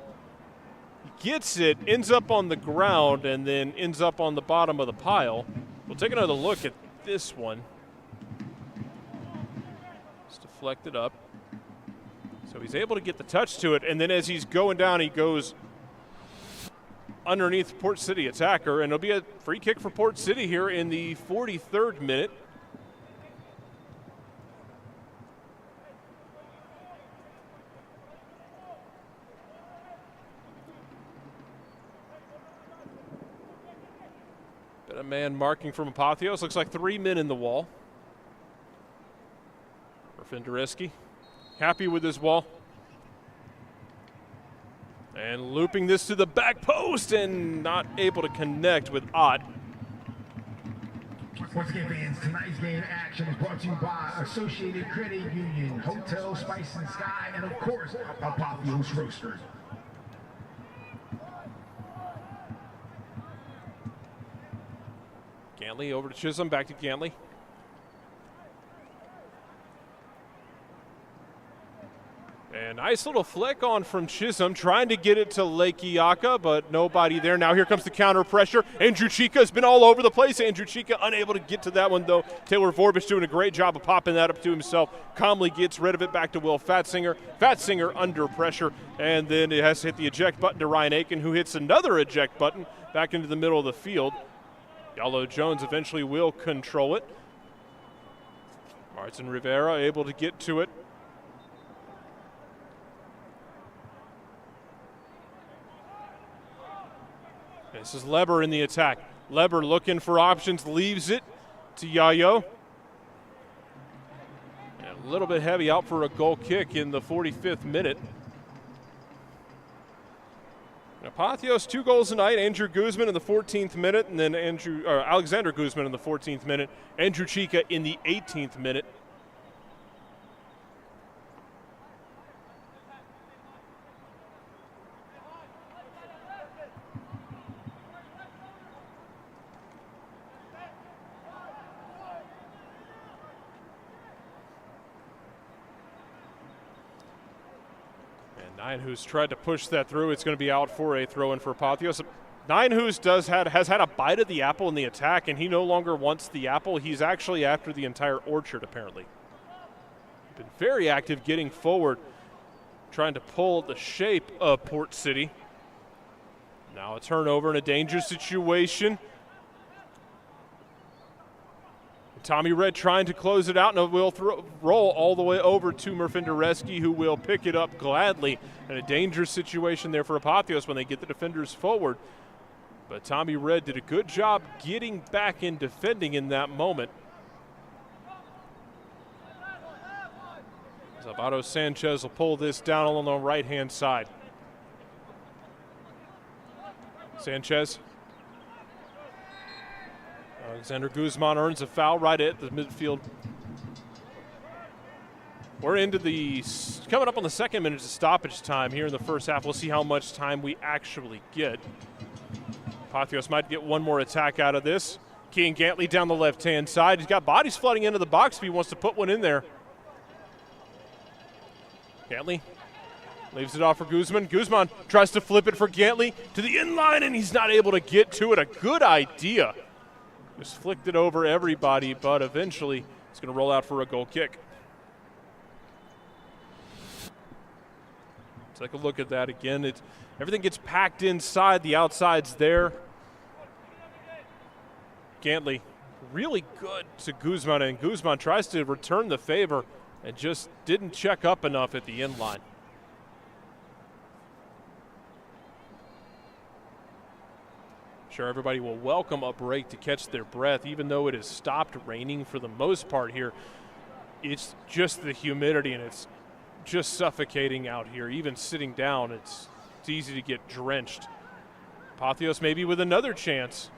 gets it, ends up on the ground, and then ends up on the bottom of the pile. We'll take another look at this one. It's deflected up. So he's able to get the touch to it, and then as he's going down, he goes underneath Port City attacker, and it'll be a free kick for Port City here in the 43rd minute. Been a man marking from Apotheos. Looks like 3 men in the wall. Murfindereski happy with his wall. And looping this to the back post and not able to connect with Ott. Once again, fans, tonight's game action is brought to you by Associated Credit Union, Hotel Spice and Sky, and of course, Apotheos Roasters. Gantley over to Chisholm, back to Gantley. And nice little flick on from Chisholm, trying to get it to Lekiaka, but nobody there. Now here comes the counter pressure. Andrew Chika has been all over the place. Andrew Chika unable to get to that one, though. Taylor Vorbich doing a great job of popping that up to himself. Calmly gets rid of it back to Will Fatzinger. Fatzinger under pressure, and then it has to hit the eject button to Ryan Aiken, who hits another eject button back into the middle of the field. Yalo Jones eventually will control it. Martin Rivera able to get to it. This is Leber in the attack. Leber looking for options, leaves it to Yayo. And a little bit heavy out for a goal kick in the 45th minute. Apotheos, 2 goals tonight. Andrew Guzman in the 14th minute, and then Alexander Guzman in the 14th minute. Andrew Chica in the 18th minute. Hughes tried to push that through. It's going to be out for a throw-in for Apotheos. Hughes has had a bite of the apple in the attack, and he no longer wants the apple. He's actually after the entire orchard, apparently. Been very active getting forward, trying to pull the shape of Port City. Now a turnover in a dangerous situation. Tommy Red trying to close it out, and it will roll all the way over to Murfindereski, who will pick it up gladly. And a dangerous situation there for Apotheos when they get the defenders forward. But Tommy Red did a good job getting back and defending in that moment. Salvador Sanchez will pull this down on the right-hand side. Sanchez. Alexander Guzman earns a foul right at the midfield. We're coming up on the 2nd minute of stoppage time here in the first half. We'll see how much time we actually get. Apotheos might get one more attack out of this. Kean Gantley down the left-hand side. He's got bodies flooding into the box if he wants to put one in there. Gantley leaves it off for Guzman. Guzman tries to flip it for Gantley to the inline, and he's not able to get to it. A good idea. Just flicked it over everybody, but eventually it's going to roll out for a goal kick. Take a look at that again. Everything gets packed inside. The outside's there. Gantley really good to Guzman, and Guzman tries to return the favor and just didn't check up enough at the end line. Sure, everybody will welcome a break to catch their breath, even though it has stopped raining for the most part here. It's just the humidity, and it's just suffocating out here. Even sitting down, it's easy to get drenched. Apotheos maybe with another chance.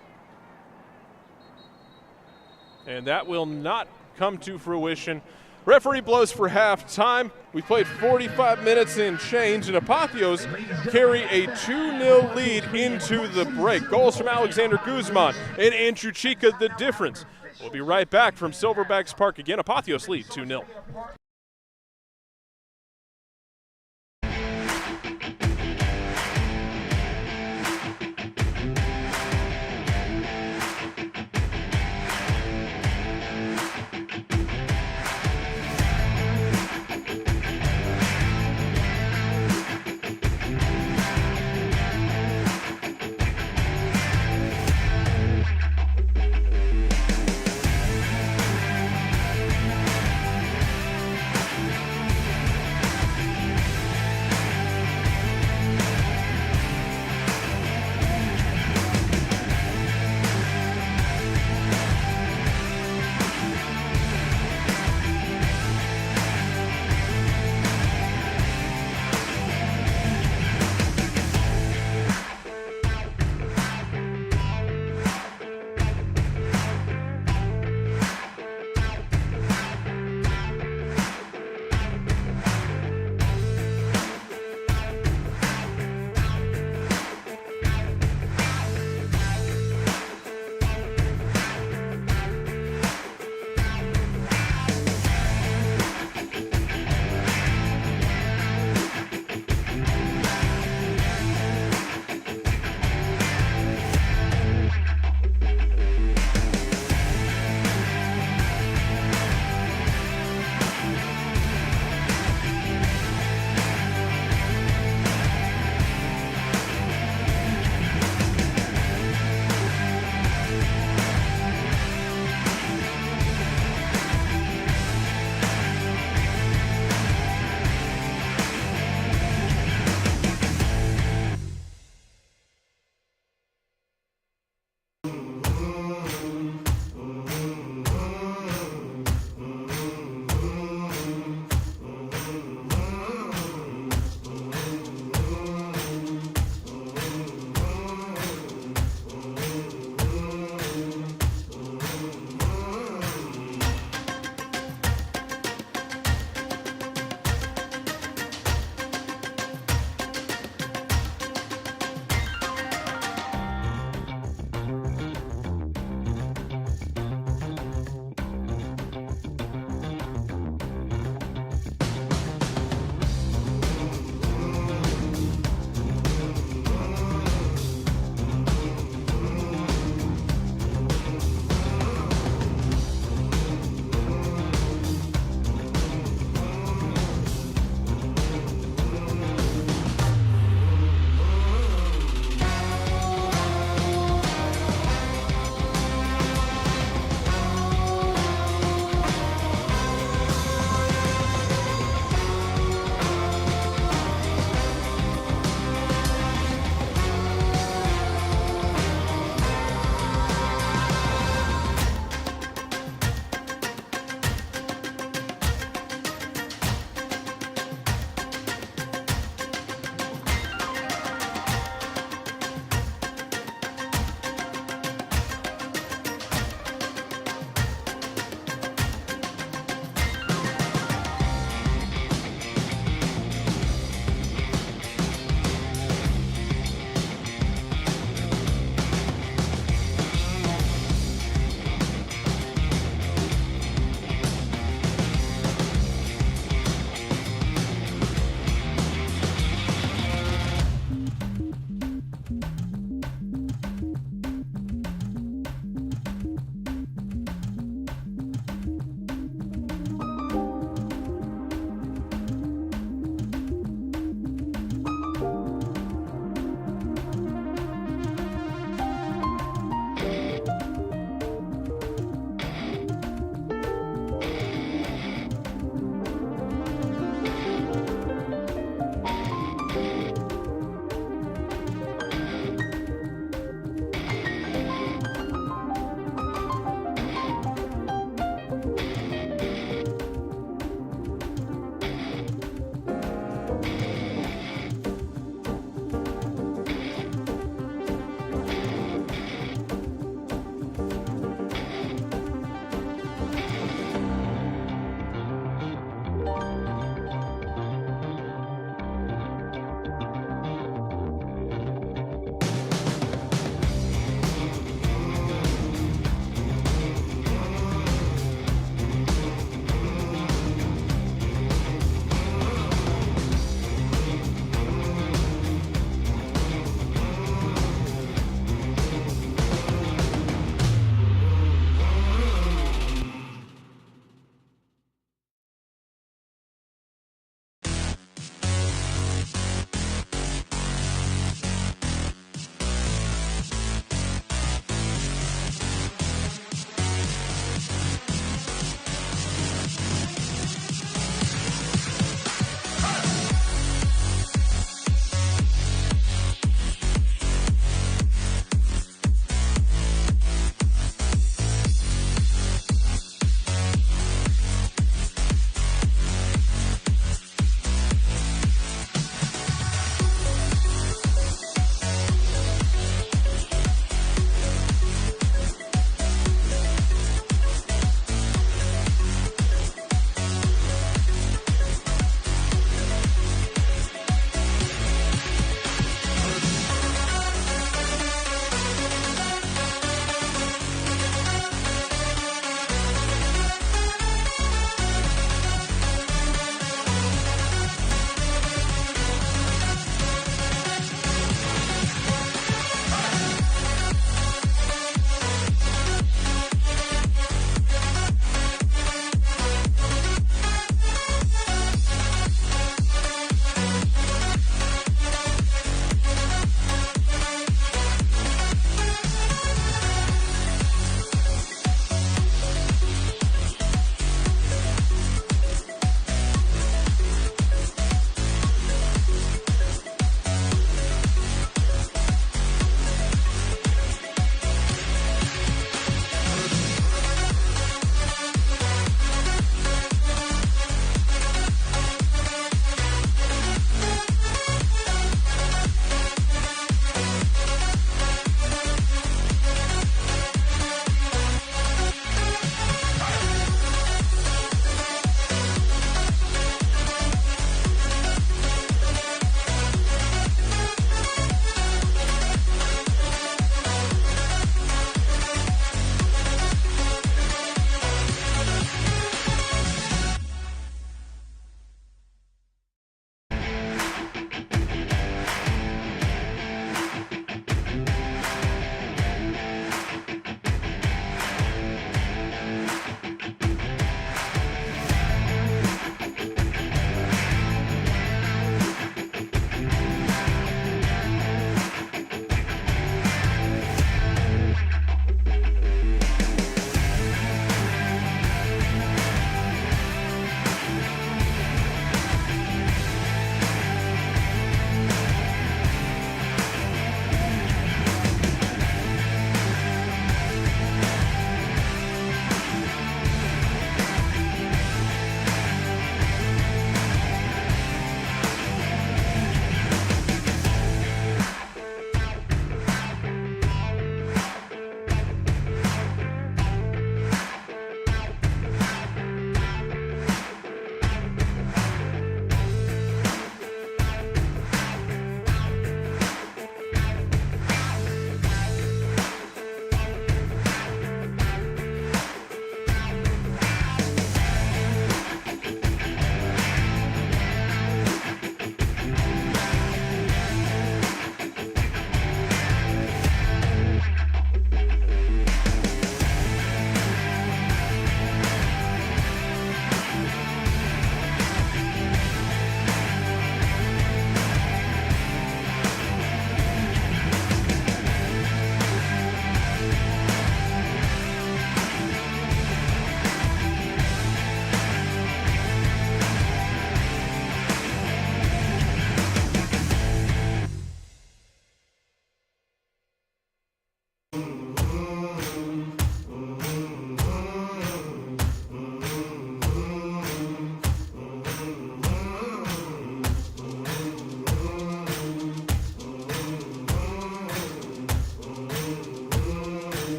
And that will not come to fruition. Referee blows for halftime. We played 45 minutes and change, and Apotheos carry a 2-0 lead into the break. Goals from Alexander Guzman and Andrew Chica, the difference. We'll be right back from Silverbacks Park again. Apotheos lead 2-0.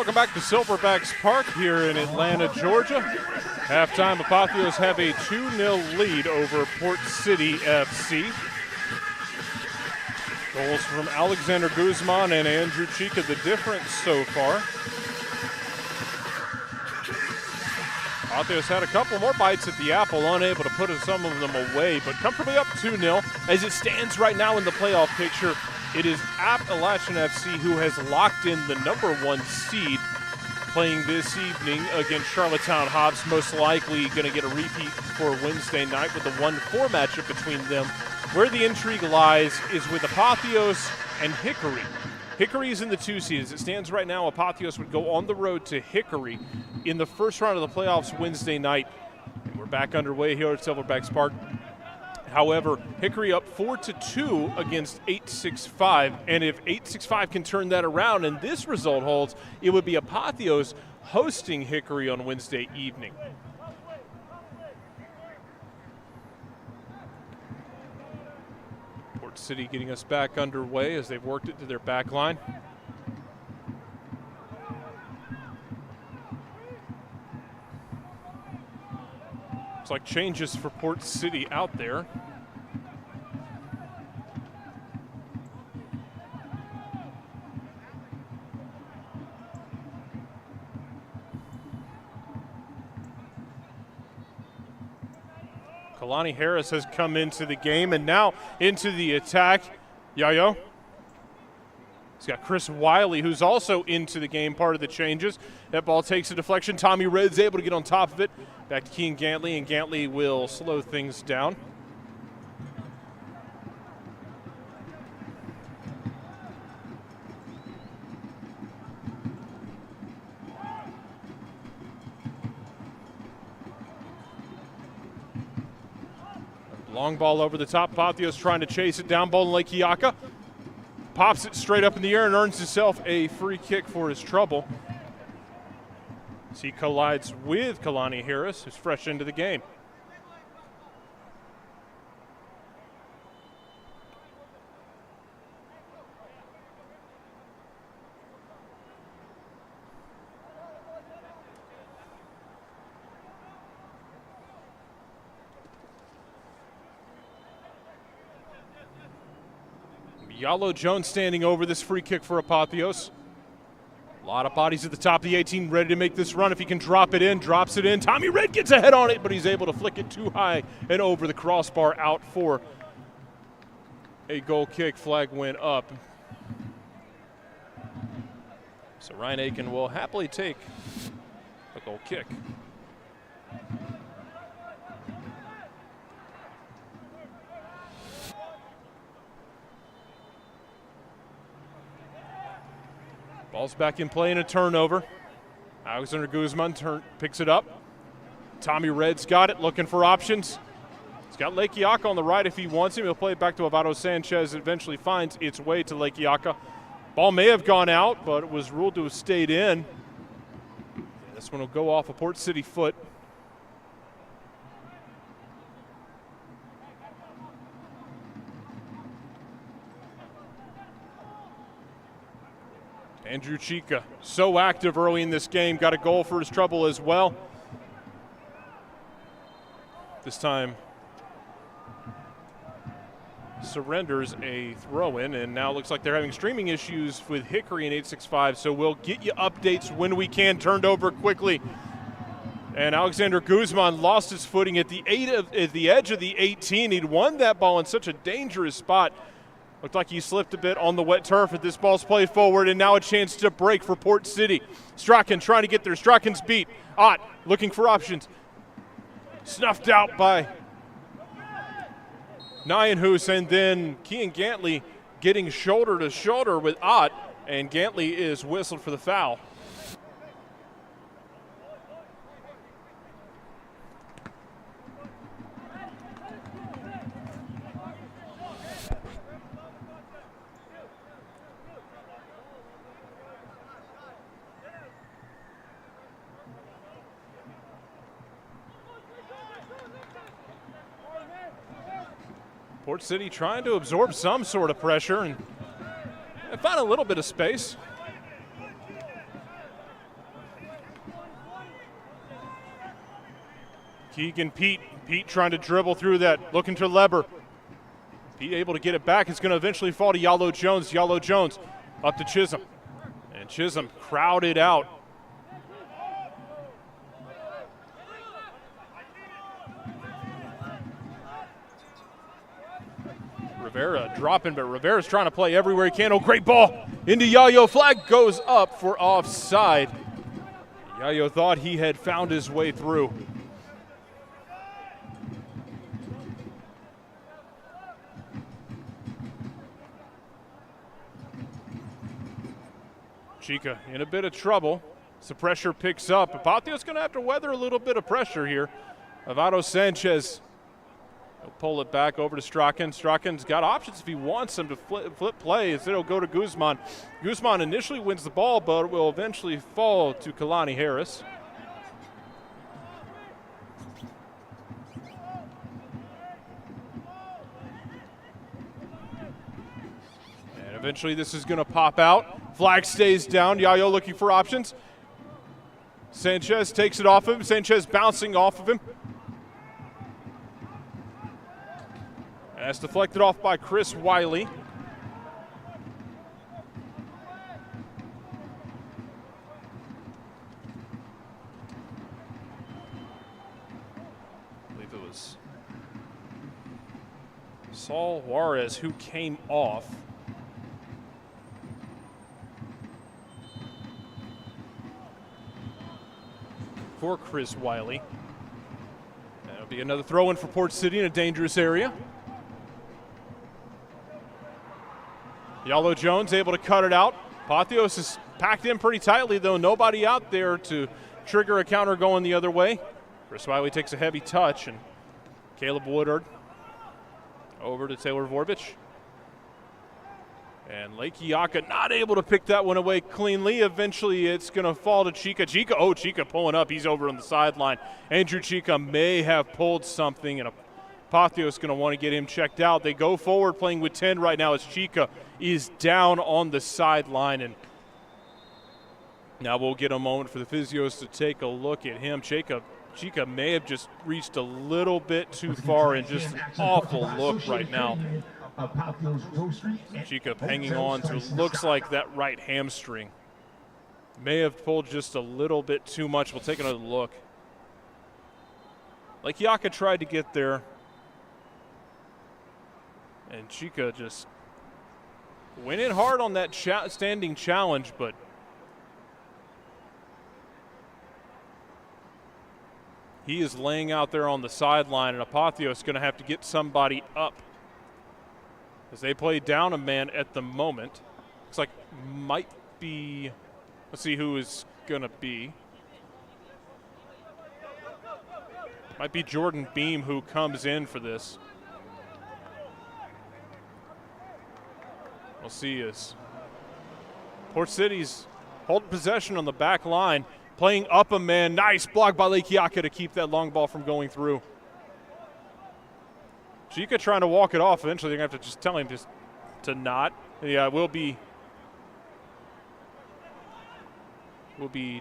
Welcome back to Silverbacks Park here in Atlanta, Georgia. Halftime, Apotheos have a 2-0 lead over Port City FC. Goals from Alexander Guzman and Andrew Chica, the difference so far. Apotheos had a couple more bites at the apple, unable to put some of them away, but comfortably up 2-0. As it stands right now in the playoff picture, it is Appalachian FC who has locked in the #1 seed, playing this evening against Charlottetown Hobbs, most likely going to get a repeat for Wednesday night with the 1-4 matchup between them. Where the intrigue lies is with Apotheos and Hickory. Hickory is in the 2 seed. As it stands right now, Apotheos would go on the road to Hickory in the first round of the playoffs Wednesday night. And we're back underway here at Silverbacks Park. However, Hickory up 4-2 against 865, and if 865 can turn that around and this result holds, it would be Apotheos hosting Hickory on Wednesday evening. Port City getting us back underway as they've worked it to their back line. Looks like changes for Port City out there. Kalani Harris has come into the game and now into the attack. Yayo. He's got Chris Wiley, who's also into the game, part of the changes. That ball takes a deflection. Tommy Red's able to get on top of it. Back to Kean Gantley, and Gantley will slow things down. Long ball over the top. Apotheos trying to chase it down. Ball in Lake Iaka. Pops it straight up in the air and earns himself a free kick for his trouble. As he collides with Kalani Harris, who's fresh into the game. Yalo Jones standing over this free kick for Apotheos. A lot of bodies at the top of the 18 ready to make this run. If he can drop it in, drops it in. Tommy Red gets a head on it, but he's able to flick it too high and over the crossbar, out for a goal kick. Flag went up. So Ryan Aiken will happily take a goal kick. Ball's back in play and a turnover. Alexander Guzman picks it up. Tommy Red's got it, looking for options. He's got Lake Iaka on the right if he wants him. He'll play it back to Avado Sanchez. It eventually finds its way to Lake Iaka. Ball may have gone out, but it was ruled to have stayed in. This one will go off a Port City foot. Andrew Chica, so active early in this game, got a goal for his trouble as well. This time surrenders a throw-in, and now looks like they're having streaming issues with Hickory in 865, so we'll get you updates when we can. Turned over quickly. And Alexander Guzman lost his footing at the edge of the 18. He'd won that ball in such a dangerous spot. Looked like he slipped a bit on the wet turf, and this ball's played forward, and now a chance to break for Port City. Strachan trying to get there. Strachan's beat. Ott looking for options. Snuffed out by Nyanhus, and then Kean Gantley getting shoulder to shoulder with Ott, and Gantley is whistled for the foul. Port City trying to absorb some sort of pressure and find a little bit of space. Keegan Pete trying to dribble through that, looking to Leber. Pete able to get it back. It's going to eventually fall to Yallo Jones. Yallo Jones up to Chisholm. And Chisholm crowded out. Rivera dropping, but Rivera's trying to play everywhere he can. Oh, great ball into Yayo. Flag goes up for offside. Yayo thought he had found his way through. Chica in a bit of trouble. So pressure picks up. Apotheos going to have to weather a little bit of pressure here. Avado Sanchez. He'll pull it back over to Strachan. Strachan's got options if he wants him to flip play. Instead, he'll go to Guzman. Guzman initially wins the ball, but will eventually fall to Kalani Harris. And eventually, this is going to pop out. Flag stays down. Yayo looking for options. Sanchez takes it off him. Sanchez bouncing off of him. That's deflected off by Chris Wiley. I believe it was Saul Juarez who came off. For Chris Wiley. That'll be another throw-in for Port City in a dangerous area. Yallo Jones able to cut it out. Apotheos is packed in pretty tightly, though. Nobody out there to trigger a counter going the other way. Chris Wiley takes a heavy touch, and Caleb Woodard over to Taylor Vorbich. And Lake Iaka not able to pick that one away cleanly. Eventually, it's going to fall to Chica. Chica pulling up. He's over on the sideline. Andrew Chica may have pulled something, and Apotheos going to want to get him checked out. They go forward playing with 10 right now as Chica is down on the sideline. And now we'll get a moment for the physios to take a look at him. Chica may have just reached a little bit too far, and just an awful look right now. Chica hanging on to looks like that right hamstring. May have pulled just a little bit too much. We'll take another look. Like Iaka tried to get there, and Chica just went in hard on that standing challenge, but he is laying out there on the sideline, and Apotheos is going to have to get somebody up as they play down a man at the moment. Looks like might be, let's see who is going to be. Might be Jordan Beam who comes in for this. We'll see as Port City's holding possession on the back line, playing up a man. Nice block by Lake Iaka to keep that long ball from going through. Chica trying to walk it off. Eventually, they're going to have to just tell him just to not. Yeah, it will be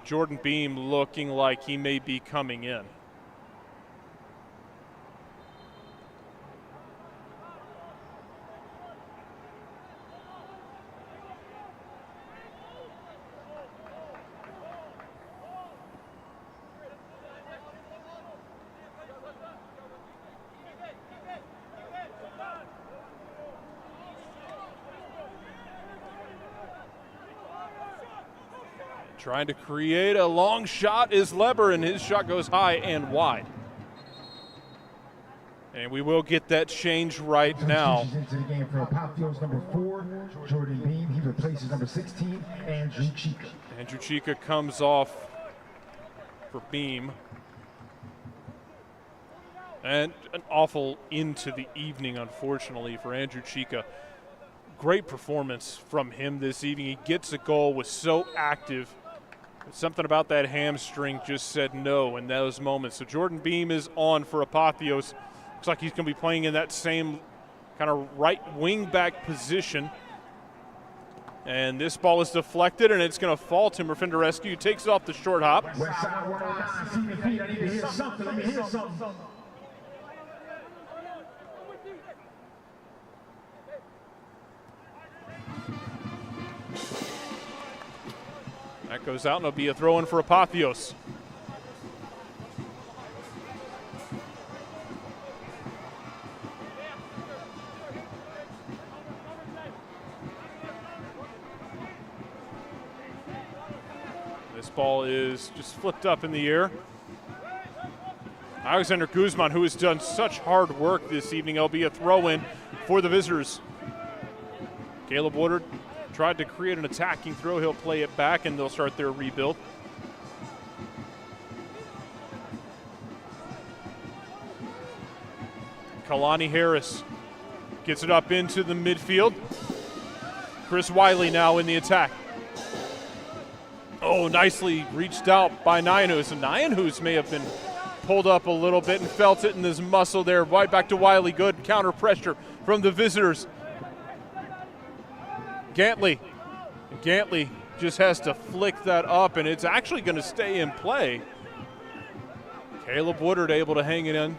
Jordan Beam looking like he may be coming in. Trying to create a long shot is Leber, and his shot goes high and wide. And we will get that change right now. Into the game for Apotheos, number 4, Jordan Beam. He replaces number 16, Andrew Chica. Andrew Chica comes off for Beam. And an awful into the evening, unfortunately, for Andrew Chica. Great performance from him this evening. He gets a goal, was so active. Something about that hamstring just said no in those moments. So Jordan Beam is on for Apotheos. Looks like he's going to be playing in that same kind of right wing back position. And this ball is deflected, and it's going to fall to Murfindarescu, who takes it off the short hop. West side 109, see the feet. I need to hear something. Let me hear something. That goes out, and it'll be a throw-in for Apotheos. This ball is just flipped up in the air. Alexander Guzman, who has done such hard work this evening, will be a throw-in for the visitors. Caleb Woodard tried to create an attacking throw. He'll play it back, and they'll start their rebuild. Kalani Harris gets it up into the midfield. Chris Wiley now in the attack. Oh, nicely reached out by Nyanhus. And Nyanhus may have been pulled up a little bit and felt it in his muscle there. Right back to Wiley. Good counter pressure from the visitors. Gantley just has to flick that up, and it's actually going to stay in play. Caleb Woodard able to hang it in.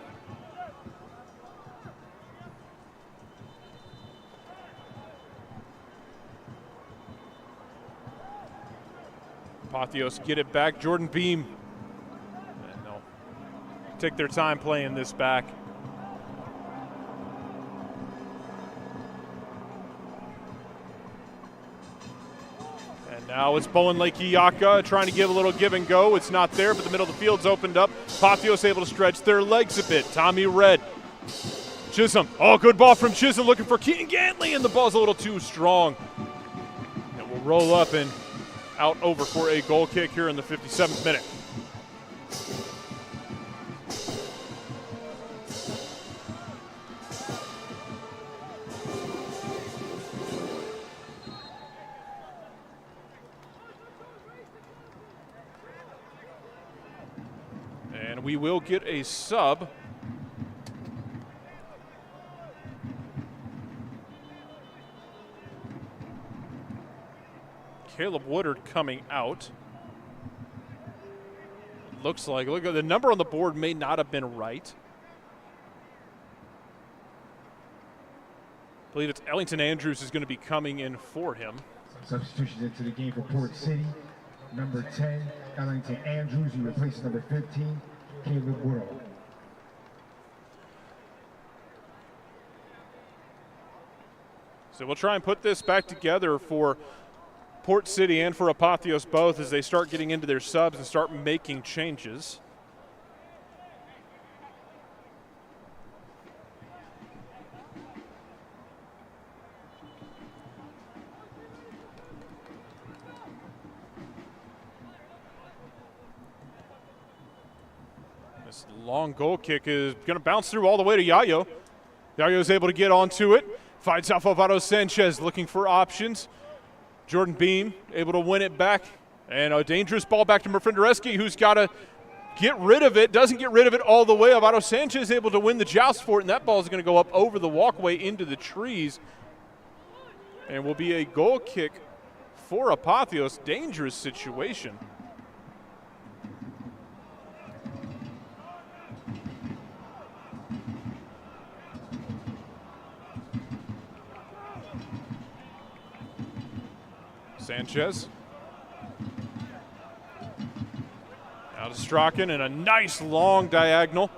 Apotheos get it back. Jordan Beam. And they'll take their time playing this back. Now it's Bowen Lake-Iyaka trying to give a little give and go. It's not there, but the middle of the field's opened up. Apotheos able to stretch their legs a bit. Tommy Red. Chisholm. Oh, good ball from Chisholm looking for Keaton Gantley, and the ball's a little too strong. It will roll up and out over for a goal kick here in the 57th minute. And we will get a sub. Caleb Woodard coming out. Looks like, look at the number on the board may not have been right. I believe it's Ellington Andrews is going to be coming in for him. Substitutions into the game for Port City. Number 10, Ellington Andrews. He replaces number 15, Caleb Woodard. So we'll try and put this back together for Port City and for Apotheos both as they start getting into their subs and start making changes. This long goal kick is going to bounce through all the way to Yayo. Yayo is able to get onto it. Fights off Alvaro Sanchez looking for options. Jordan Beam able to win it back. And a dangerous ball back to Murfindarescu, who's got to get rid of it. Doesn't get rid of it all the way. Alvaro Sanchez able to win the joust for it, and that ball is going to go up over the walkway into the trees. And will be a goal kick for Apotheos. Dangerous situation. Sanchez. Now to Strachan, and a nice long diagonal.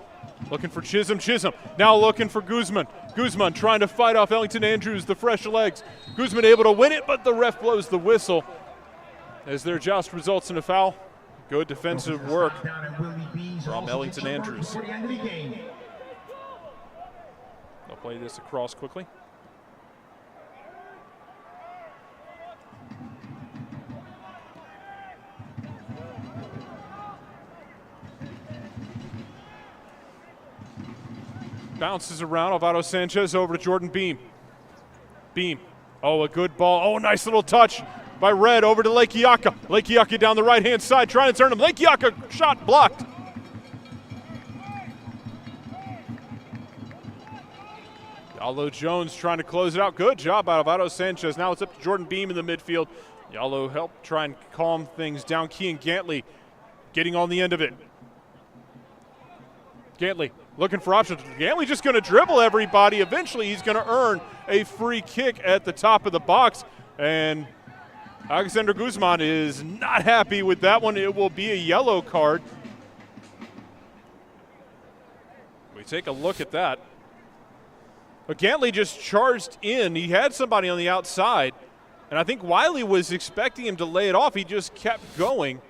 Looking for Chisholm. Chisholm now looking for Guzman. Guzman trying to fight off Ellington Andrews, the fresh legs. Guzman able to win it, but the ref blows the whistle as their joust results in a foul. Good defensive work from Ellington Andrews. They'll play this across quickly. Bounces around. Alvaro Sanchez over to Jordan Beam. Beam. Oh, a good ball. Oh, nice little touch by Red over to Lake-Iyaka. Lake-Iyaka down the right-hand side, trying to turn him. Lake-Iyaka shot blocked. Yalo Jones trying to close it out. Good job out of Otto Sanchez. Now it's up to Jordan Beam in the midfield. Yalo helped try and calm things down. Kean Gantley getting on the end of it. Gantley looking for options. Gantley just going to dribble everybody. Eventually he's going to earn a free kick at the top of the box. And Alexander Guzman is not happy with that one. It will be a yellow card. We take a look at that. But Gantley just charged in. He had somebody on the outside. And I think Wiley was expecting him to lay it off. He just kept going.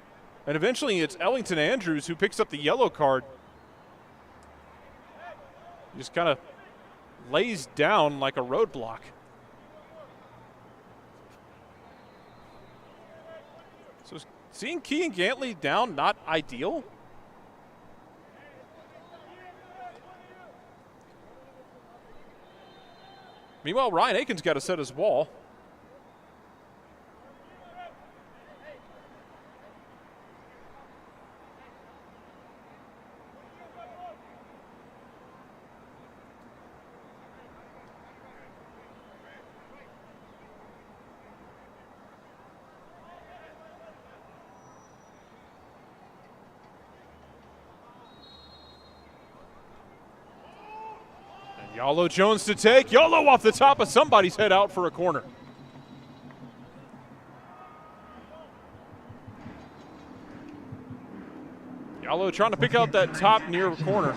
And eventually it's Ellington Andrews who picks up the yellow card. He just kind of lays down like a roadblock. So seeing Kean Gantley down, not ideal. Meanwhile, Ryan Aiken's got to set his wall. Yalo Jones to take. Yalo off the top of somebody's head out for a corner. Yalo trying to pick out that top near corner.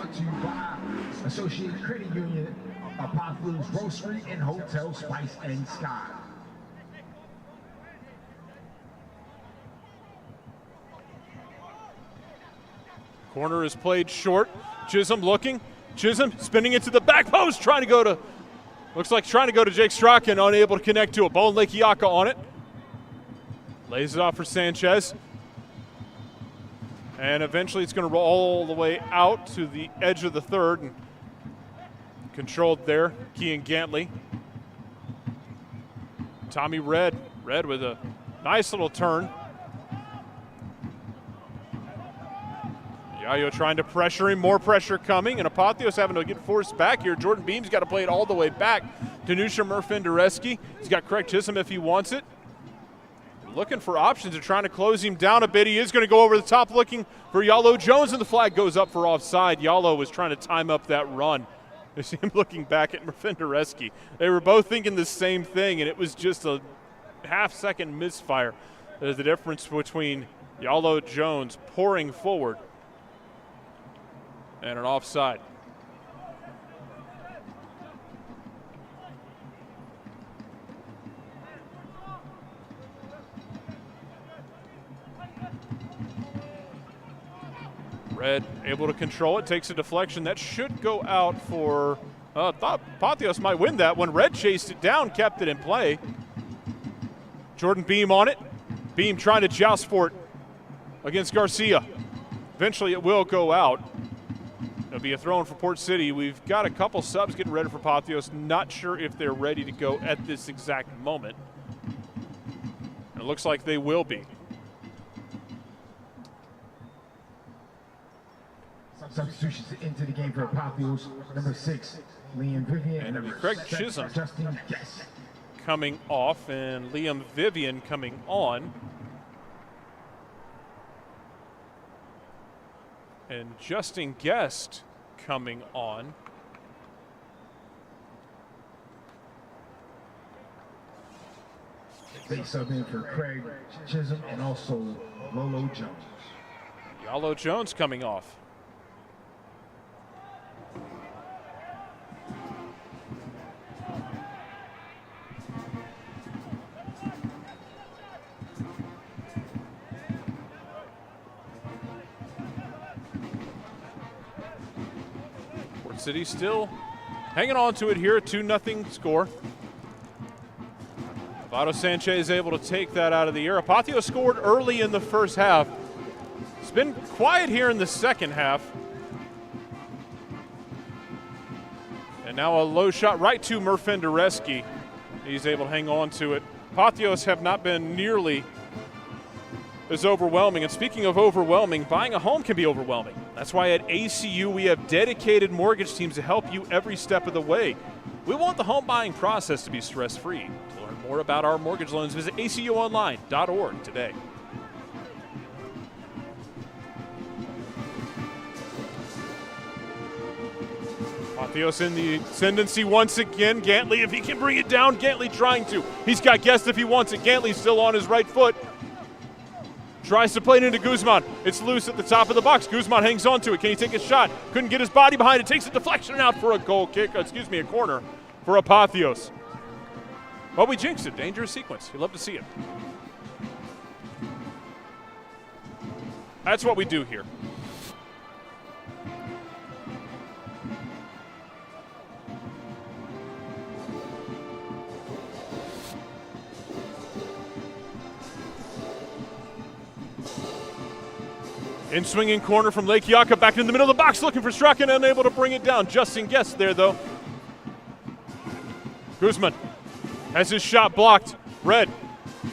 Associated Credit Union, Apotheos Grocery and Hotel Spice and Sky. Corner is played short. Chisholm looking. Chisholm spinning into the back post, trying to go to Jake Strachan, unable to connect to it. Bowen Lekiaka on it. Lays it off for Sanchez. And eventually it's going to roll all the way out to the edge of the third. And controlled there, Kean Gantley. Tommy Red with a nice little turn. Yayo trying to pressure him, more pressure coming, and Apotheos having to get forced back here. Jordan Beam's got to play it all the way back to Nusha Murfindereski. He's got Craig Chisholm if he wants it. Looking for options and trying to close him down a bit. He is going to go over the top looking for Yalo Jones, and the flag goes up for offside. Yalo was trying to time up that run. You see him looking back at Murfindereski. They were both thinking the same thing, and it was just a half-second misfire. There's the difference between Yalo Jones pouring forward and an offside. Red able to control it, takes a deflection. That should go out for, thought Apotheos might win that one. Red chased it down, kept it in play. Jordan Beam on it. Beam trying to joust for it against Garcia. Eventually it will go out. It'll be a throw in for Port City. We've got a couple subs getting ready for Apotheos. Not sure if they're ready to go at this exact moment. And it looks like they will be. Substitutions into the game for Apotheos. Number 6, Liam Vivian. And it'll be Craig Chisholm coming off and Liam Vivian coming on. And Justin Guest coming on. They sub in for Craig Chisholm and also Lolo Jones. Yalo Jones coming off. City still hanging on to it here, 2-0 score. Otto Sanchez is able to take that out of the air. Apotheos scored early in the first half. It's been quiet here in the second half. And now a low shot right to Murfindereski. He's able to hang on to it. Apotheos have not been nearly as overwhelming. And speaking of overwhelming, buying a home can be overwhelming. That's why at ACU we have dedicated mortgage teams to help you every step of the way. We want the home buying process to be stress-free. To learn more about our mortgage loans, visit acuonline.org today. Apotheos in the ascendancy once again. Gantley, if he can bring it down, Gantley trying to. He's got Guest if he wants it. Gantley still on his right foot. Tries to play it into Guzman. It's loose at the top of the box. Guzman hangs on to it. Can he take a shot? Couldn't get his body behind it. Takes a deflection out for a goal kick. A corner for Apotheos. Well, we jinxed it. Dangerous sequence. You love to see it. That's what we do here. In swinging corner from Lake Yaka, back in the middle of the box, looking for Strachan, unable to bring it down. Justin Guest there, though. Guzman has his shot blocked. Red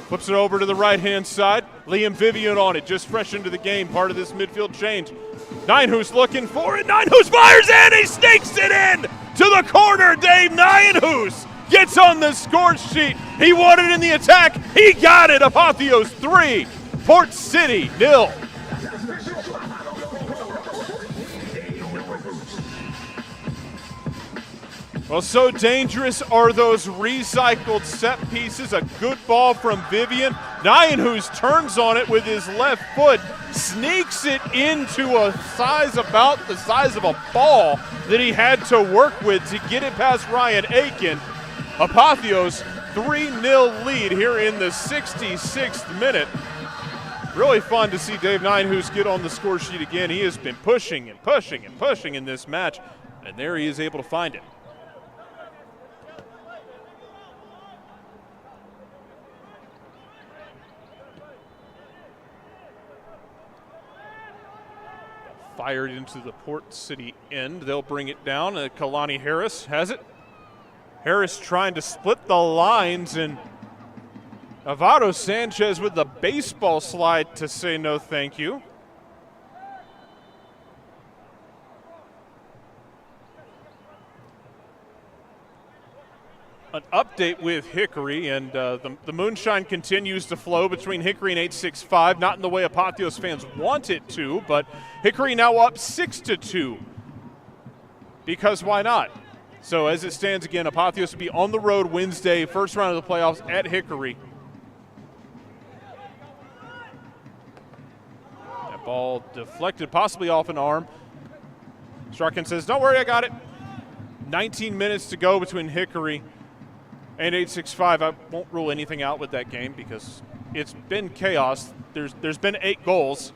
flips it over to the right-hand side. Liam Vivian on it, just fresh into the game, part of this midfield change. Ninehoos looking for it. Ninehoos fires in. He sneaks it in to the corner. Dave Ninehoos gets on the score sheet. He wanted it in the attack. He got it. Apotheos 3, Port City 0. Well, so dangerous are those recycled set pieces. A good ball from Vivian. Ninehoos turns on it with his left foot, sneaks it into a size about the size of a ball that he had to work with to get it past Ryan Aiken. Apotheos 3-0 lead here in the 66th minute. Really fun to see Dave Ninehoos get on the score sheet again. He has been pushing and pushing and pushing in this match, and there he is able to find it. Fired into the Port City end. They'll bring it down. Kalani Harris has it. Harris trying to split the lines, and Alvaro Sanchez with the baseball slide to say no thank you. An update with Hickory, and the moonshine continues to flow between Hickory and 865. Not in the way Apotheos fans want it to, but Hickory now up 6-2. Because why not? So as it stands again, Apotheos will be on the road Wednesday, first round of the playoffs at Hickory. That ball deflected, possibly off an arm. Strachan says, don't worry, I got it. 19 minutes to go between Hickory and 865. I won't rule anything out with that game because it's been chaos. There's been 8 goals.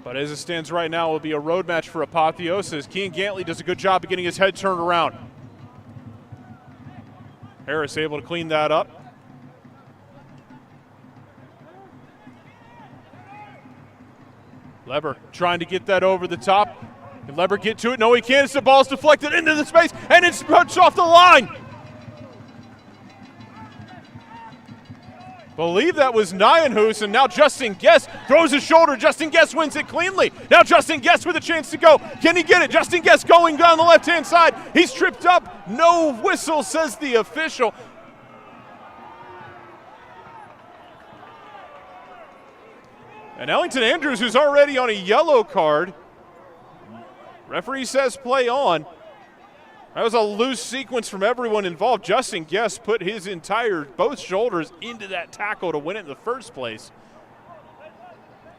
But as it stands right now, it will be a road match for Apotheos as Kean Gantley does a good job of getting his head turned around. Harris able to clean that up. Leber trying to get that over the top. Can Leber get to it? No, he can't. The ball's deflected into the space, and it's punched off the line. Believe that was Ninehoos, and now Justin Guest throws his shoulder. Justin Guest wins it cleanly. Now Justin Guest with a chance to go. Can he get it? Justin Guest going down the left-hand side. He's tripped up. No whistle, says the official. And Ellington Andrews, who's already on a yellow card, referee says play on. That was a loose sequence from everyone involved. Justin Guest put his both shoulders into that tackle to win it in the first place.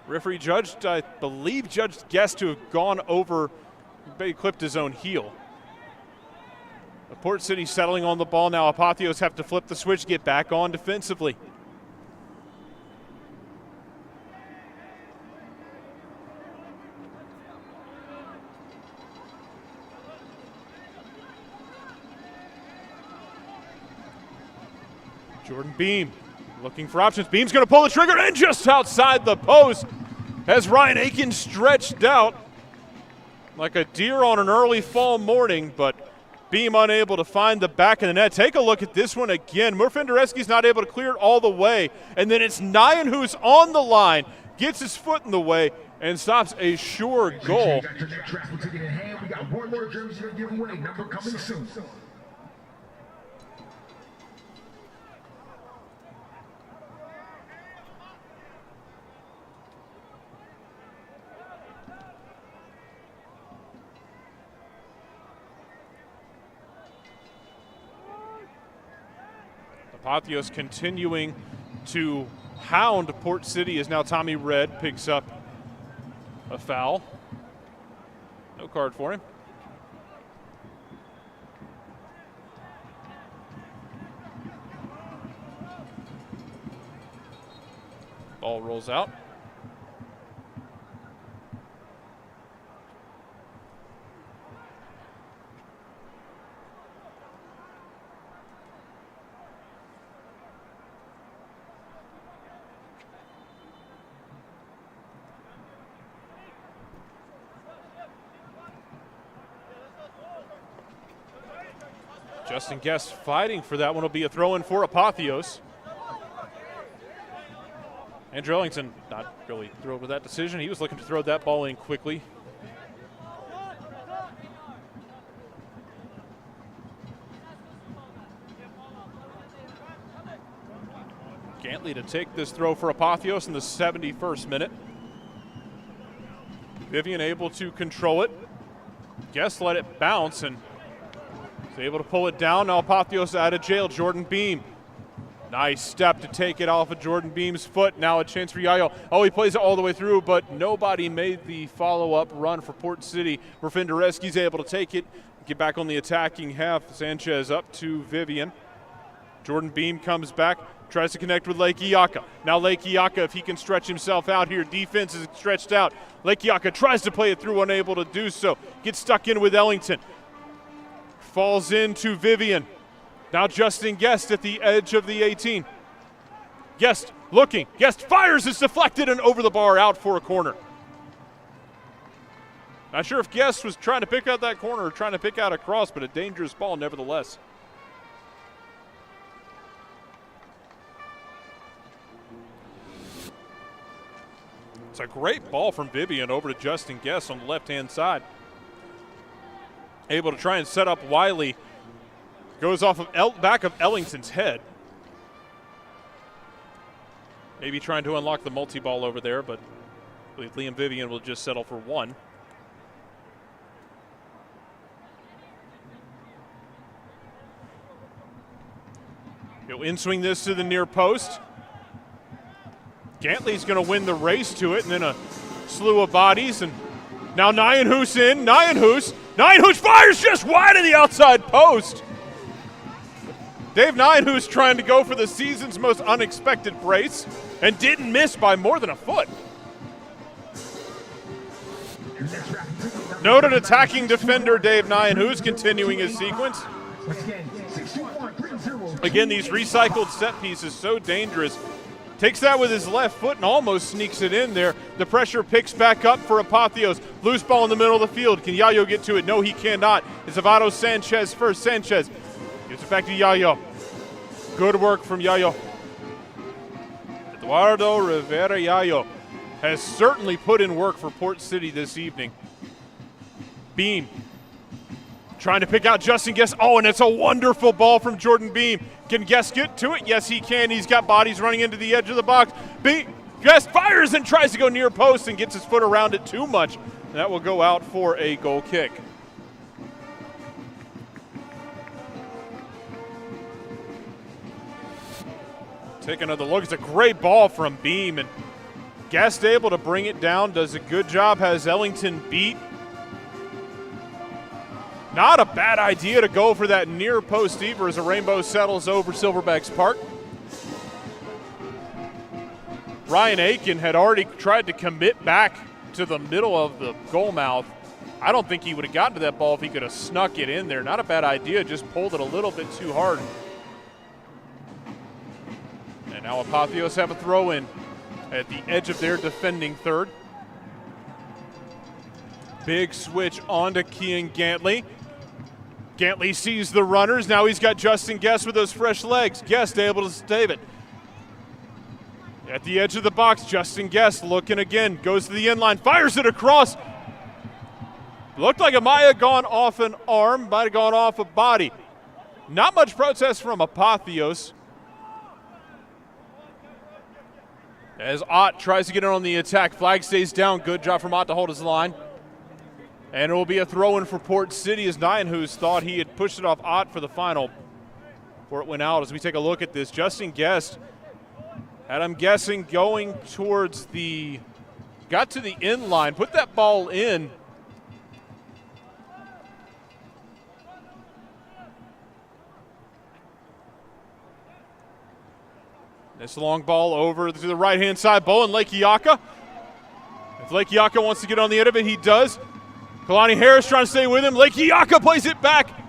Referee judged, I believe, judged Guest to have gone over, he clipped his own heel. Port City settling on the ball now. Apotheos have to flip the switch, get back on defensively. Jordan Beam looking for options. Beam's going to pull the trigger, and just outside the post as Ryan Aiken stretched out like a deer on an early fall morning, but Beam unable to find the back of the net. Take a look at this one again. Murfindereski's not able to clear it all the way, and then it's Nyan who's on the line, gets his foot in the way, and stops a sure goal. Got your next raffle ticket in hand. We got one more jersey to give away. Number coming soon. Apotheos continuing to hound Port City as now Tommy Red picks up a foul. No card for him. Ball rolls out. Justin Guest fighting for that one. Will be a throw-in for Apotheos. Andrew Ellington not really thrilled with that decision. He was looking to throw that ball in quickly. Gantley to take this throw for Apotheos in the 71st minute. Vivian able to control it. Guest let it bounce and is able to pull it down. Now Apotheos out of jail. Jordan Beam. Nice step to take it off of Jordan Beam's foot. Now a chance for Yayo. Oh, he plays it all the way through, but nobody made the follow-up run for Port City. Rafindereski's able to take it, get back on the attacking half. Sanchez up to Vivian. Jordan Beam comes back, tries to connect with Lake Iaka. Now Lake Iaka, if he can stretch himself out here, defense is stretched out. Lake Iaka tries to play it through, unable to do so. Gets stuck in with Ellington. Falls into Vivian. Now Justin Guest at the edge of the 18. Guest looking. Guest fires. It's deflected and over the bar out for a corner. Not sure if Guest was trying to pick out that corner or trying to pick out a cross, but a dangerous ball nevertheless. It's a great ball from Vivian over to Justin Guest on the left-hand side. Able to try and set up Wiley. Goes off of back of Ellington's head. Maybe trying to unlock the multi-ball over there, but I believe Liam Vivian will just settle for one. He'll in-swing this to the near post. Gantley's going to win the race to it, and then a slew of bodies. And now Nyanhoos in. Nyanhoos fires just wide of the outside post. Dave Nyanhoos trying to go for the season's most unexpected brace and didn't miss by more than a foot. Noted attacking defender Dave Nyanhoos continuing his sequence. Again, these recycled set pieces so dangerous. Takes that with his left foot and almost sneaks it in there. The pressure picks back up for Apotheos. Loose ball in the middle of the field. Can Yayo get to it? No, he cannot. It's Avado Sanchez first. Sanchez gives it back to Yayo. Good work from Yayo. Eduardo Rivera Yayo has certainly put in work for Port City this evening. Beam trying to pick out Justin Guest. Oh, and it's a wonderful ball from Jordan Beam. Can Guest get to it? Yes, he can. He's got bodies running into the edge of the box. Guest fires and tries to go near post and gets his foot around it too much. That will go out for a goal kick. Take another look. It's a great ball from Beam, and Guest able to bring it down. Does a good job. Has Ellington beat. Not a bad idea to go for that near post either as a rainbow settles over Silverbacks Park. Ryan Aiken had already tried to commit back to the middle of the goal mouth. I don't think he would have gotten to that ball if he could have snuck it in there. Not a bad idea, just pulled it a little bit too hard. And now Apotheos have a throw in at the edge of their defending third. Big switch onto Kian Gantley. Gantley sees the runners. Now he's got Justin Guest with those fresh legs. Guest able to save it. At the edge of the box, Justin Guest looking again, goes to the inline, fires it across. Looked like it might have gone off an arm, might have gone off a body. Not much protest from Apotheos. As Ott tries to get in on the attack, flag stays down. Good job from Ott to hold his line. And it will be a throw-in for Port City as Hughes thought he had pushed it off Ott for the final before it went out. As we take a look at this, Justin Guest had, I'm guessing, going towards the, got to the end line, put that ball in. This long ball over to the right-hand side. Bowen Lekiaka. If Lekiaka wants to get on the end of it, he does. Kalani Harris trying to stay with him. Lekiaka plays it back.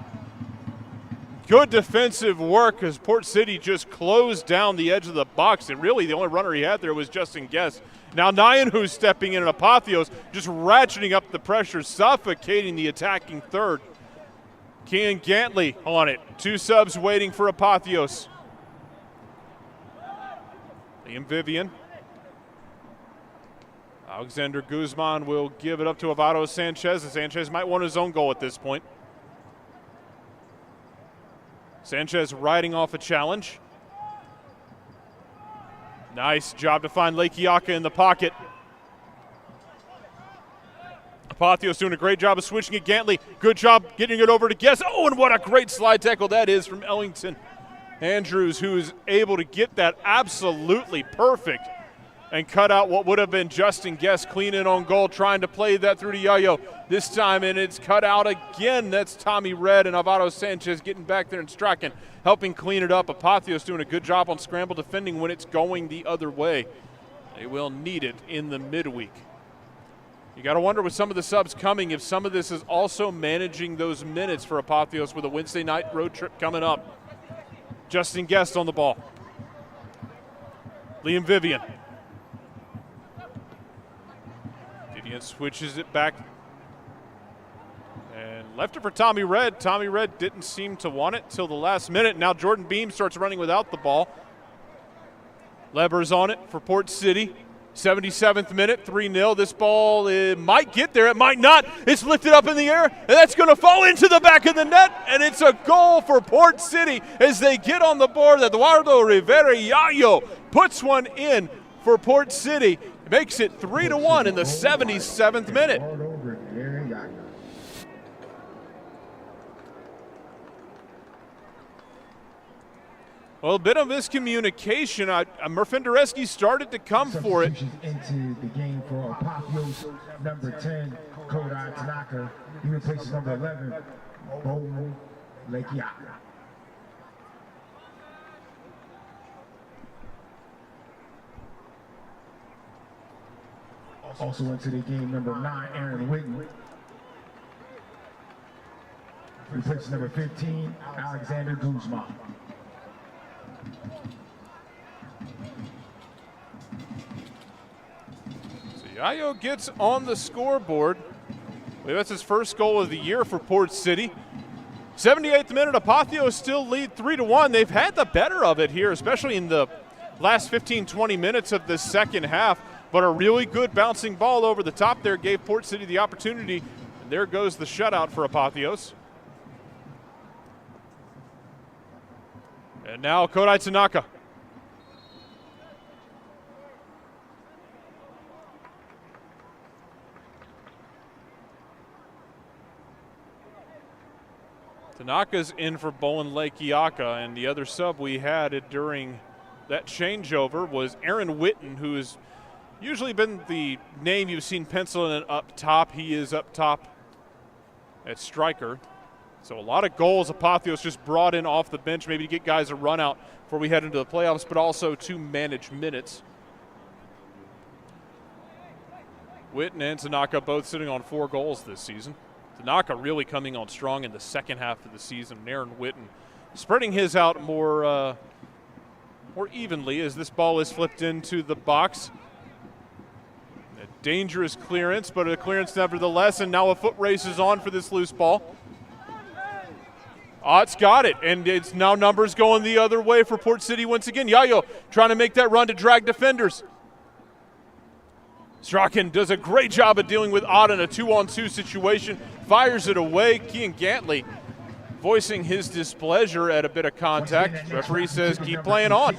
Good defensive work as Port City just closed down the edge of the box. And really the only runner he had there was Justin Guest. Now Nyanhu's stepping in, and Apotheos just ratcheting up the pressure, suffocating the attacking third. Kean Gantley on it. 2 subs waiting for Apotheos. Liam Vivian. Alexander Guzman will give it up to Avado Sanchez, and Sanchez might want his own goal at this point. Sanchez riding off a challenge. Nice job to find Lekiaka in the pocket. Apotheos doing a great job of switching it. Gantley, good job getting it over to Guest. Oh, and what a great slide tackle that is from Ellington Andrews, who is able to get that absolutely perfect and cut out what would have been Justin Guest clean in on goal, trying to play that through to Yayo this time, and it's cut out again. That's Tommy Red, and Avado Sanchez getting back there and striking, helping clean it up. Apotheos doing a good job on scramble defending when it's going the other way. They will need it in the midweek. You got to wonder with some of the subs coming if some of this is also managing those minutes for Apotheos with a Wednesday night road trip coming up. Justin Guest on the ball. Liam Vivian. Vivian switches it back and left it for Tommy Red. Tommy Red didn't seem to want it till the last minute. Now Jordan Beam starts running without the ball. Leber's on it for Port City. 77th minute, 3-0. This ball, it might get there, it might not. It's lifted up in the air, and that's going to fall into the back of the net, and it's a goal for Port City as they get on the board. Eduardo Rivera Yayo puts one in for Port City. Makes it 3-1 in the 77th minute. Well, a bit of miscommunication. Murfindereski started to come for it. Into the game for Apotheos, number 10, Kodai Tanaka. He replaces number 11, Bowen Lekiaka. Also into the game, number 9, Aaron Whitten. Replaces number 15, Alexander Guzman. So Yayo gets on the scoreboard. That's his first goal of the year for Port City. 78th minute, Apotheos still lead 3-1. They've had the better of it here, especially in the last 15-20 minutes of the second half. But a really good bouncing ball over the top there gave Port City the opportunity. And there goes the shutout for Apotheos. And now Kodai Tanaka. Tanaka's in for Bowen Lekiaka, and the other sub we had during that changeover was Aaron Whitten, who has usually been the name you've seen penciling up top. He is up top at striker. So a lot of goals Apotheos just brought in off the bench, maybe to get guys a run out before we head into the playoffs, but also to manage minutes. Whitten and Tanaka both sitting on 4 goals this season. Tanaka really coming on strong in the second half of the season. Aaron Whitten spreading his out more evenly as this ball is flipped into the box. A dangerous clearance, but a clearance nevertheless, and now a foot race is on for this loose ball. Ott's got it, and it's now numbers going the other way for Port City once again. Yayo trying to make that run to drag defenders. Strachan does a great job of dealing with Ott in a 2-on-2 situation, fires it away. Kean Gantley voicing his displeasure at a bit of contact. Referee says keep playing on.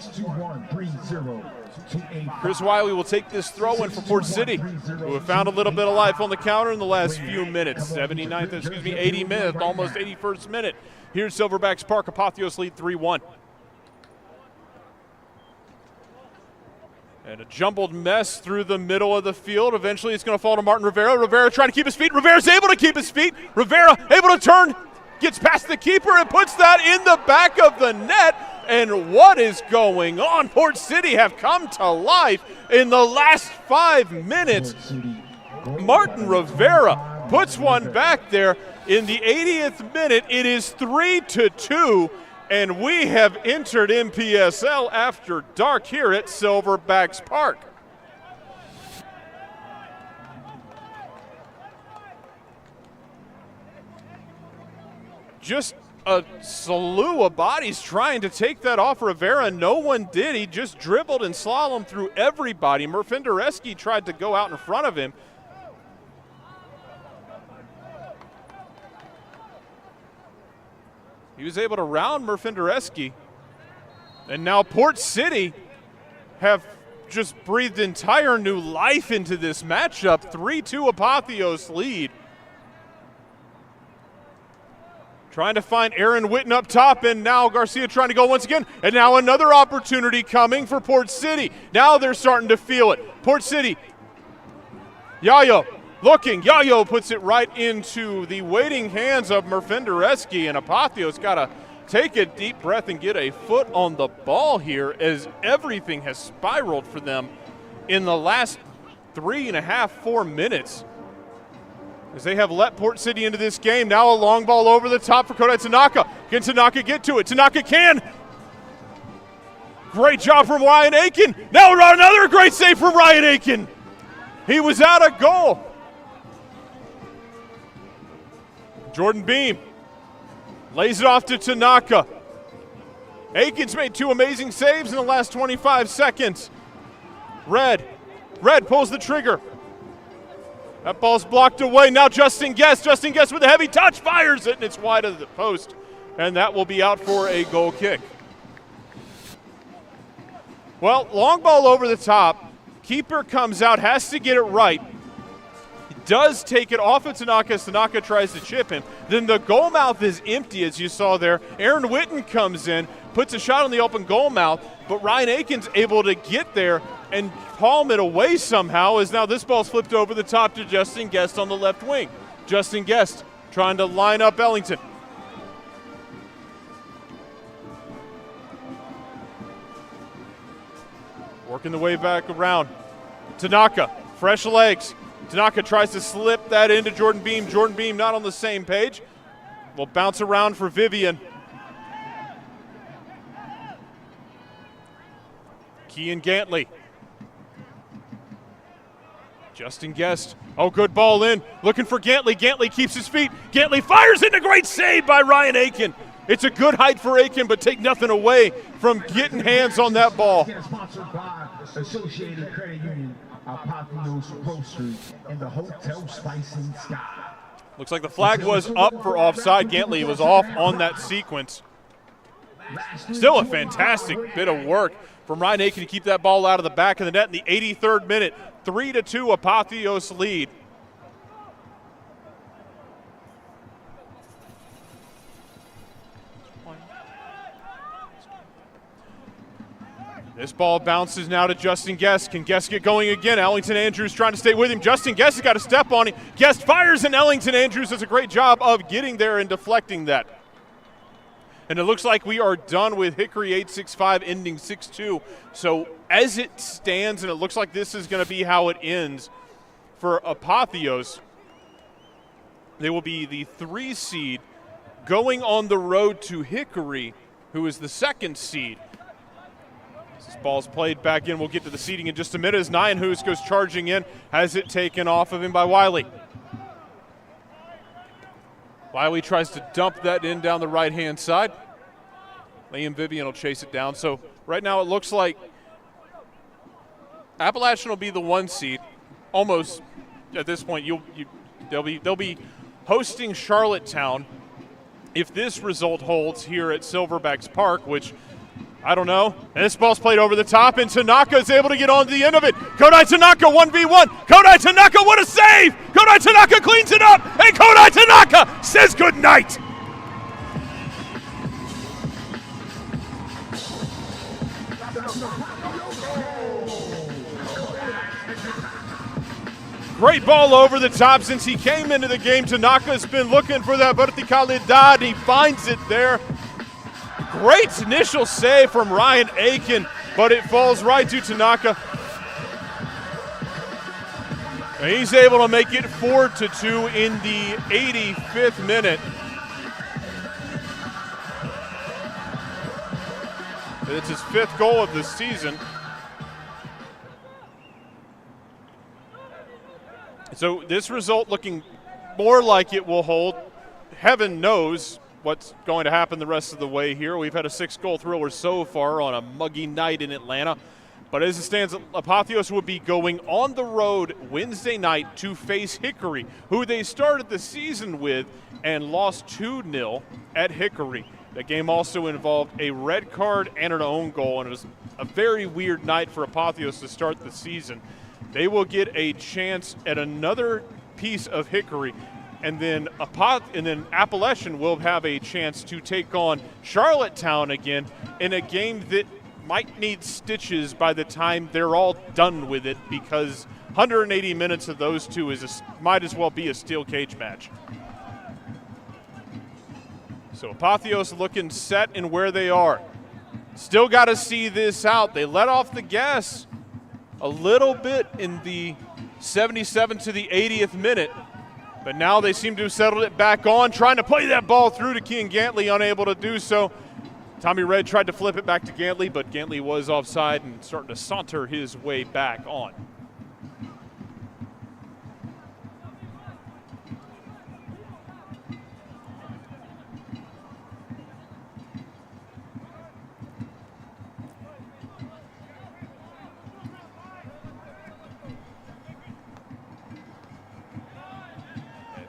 Chris Wiley will take this throw in for Port City, who have found a little bit of life on the counter in the last few minutes. 80 minutes, almost 81st minute. Here's Silverbacks Park, Apotheos lead 3-1. And a jumbled mess through the middle of the field. Eventually it's going to fall to Martin Rivera. Rivera trying to keep his feet. Rivera's able to keep his feet. Rivera able to turn, gets past the keeper and puts that in the back of the net. And what is going on? Port City have come to life in the last 5 minutes. Martin Rivera puts one back there in the 80th minute. It is 3-2. And we have entered NPSL after dark here at Silverbacks Park. Just a slew of bodies trying to take that off Rivera. No one did. He just dribbled and slalomed through everybody. Murfindereski tried to go out in front of him. He was able to round Murfindereski. And now Port City have just breathed entire new life into this matchup. 3-2 Apotheos lead. Trying to find Aaron Witten up top, and now Garcia trying to go once again. And now another opportunity coming for Port City. Now they're starting to feel it. Port City. Yayo. Looking, Yayo puts it right into the waiting hands of Murfindereski, and Apotheos got to take a deep breath and get a foot on the ball here as everything has spiraled for them in the last 3.5, 4 minutes. As they have let Port City into this game. Now a long ball over the top for Kodai Tanaka. Can Tanaka get to it? Tanaka can. Great job from Ryan Aiken. Now another great save from Ryan Aiken. He was out of goal. Jordan Beam lays it off to Tanaka. Aiken's made 2 amazing saves in the last 25 seconds. Red pulls the trigger. That ball's blocked away. Now Justin Guest with a heavy touch, fires it, and it's wide of the post. And that will be out for a goal kick. Well, long ball over the top. Keeper comes out, has to get it right. Does take it off of Tanaka as Tanaka tries to chip him. Then the goal mouth is empty, as you saw there. Aaron Witten comes in, puts a shot on the open goal mouth, but Ryan Aiken's able to get there and palm it away somehow, as now this ball's flipped over the top to Justin Guest on the left wing. Justin Guest trying to line up Ellington. Working the way back around. Tanaka, fresh legs. Tanaka tries to slip that into Jordan Beam. Jordan Beam not on the same page. Will bounce around for Vivian. Kean Gantley. Justin Guest. Oh, good ball in. Looking for Gantley. Gantley keeps his feet. Gantley fires in. A great save by Ryan Aiken. It's a good height for Aiken, but take nothing away from getting hands on that ball. Sponsored by Associated Credit Union, Apotheos Grocery, and the Hotel Spice and Sky. Looks like the flag was up for offside. Gantley was off on that sequence. Still a fantastic bit of work from Ryan Aiken to keep that ball out of the back of the net in the 83rd minute. 3-2 Apotheos lead. This ball bounces now to Justin Guest. Can Guest get going again? Ellington Andrews trying to stay with him. Justin Guest has got a step on him. Guest fires, and Ellington Andrews does a great job of getting there and deflecting that. And it looks like we are done with Hickory 8-6-5 ending 6-2. So as it stands, and it looks like this is going to be how it ends for Apotheos, they will be the 3 seed going on the road to Hickory, who is the 2nd seed. This ball's played back in. We'll get to the seeding in just a minute as Hughes goes charging in. Has it taken off of him by Wiley. Wiley tries to dump that in down the right-hand side. Liam Vivian will chase it down. So right now it looks like Appalachian will be the 1 seed. Almost at this point, they'll be hosting Charlottetown if this result holds here at Silverbacks Park, which I don't know. And this ball's played over the top, and Tanaka is able to get on to the end of it. Kodai Tanaka, 1v1. Kodai Tanaka, what a save! Kodai Tanaka cleans it up, and Kodai Tanaka says goodnight. Great ball over the top since he came into the game. Tanaka's been looking for that verticalidad. He finds it there. Great initial save from Ryan Aiken, but it falls right to Tanaka. And he's able to make it 4-2 in the 85th minute. It's his 5th goal of the season. So this result looking more like it will hold. Heaven knows what's going to happen the rest of the way here. We've had a 6-goal thriller so far on a muggy night in Atlanta. But as it stands, Apotheos will be going on the road Wednesday night to face Hickory, who they started the season with and lost 2-0 at Hickory. The game also involved a red card and an own goal, and it was a very weird night for Apotheos to start the season. They will get a chance at another piece of Hickory, and then Appalachian will have a chance to take on Charlottetown again in a game that might need stitches by the time they're all done with it, because 180 minutes of those two might as well be a steel cage match. So Apotheos looking set in where they are. Still got to see this out. They let off the gas a little bit in the 77 to the 80th minute, but now they seem to have settled it back on, trying to play that ball through to Kean Gantley, unable to do so. Tommy Red tried to flip it back to Gantley, but Gantley was offside and starting to saunter his way back on.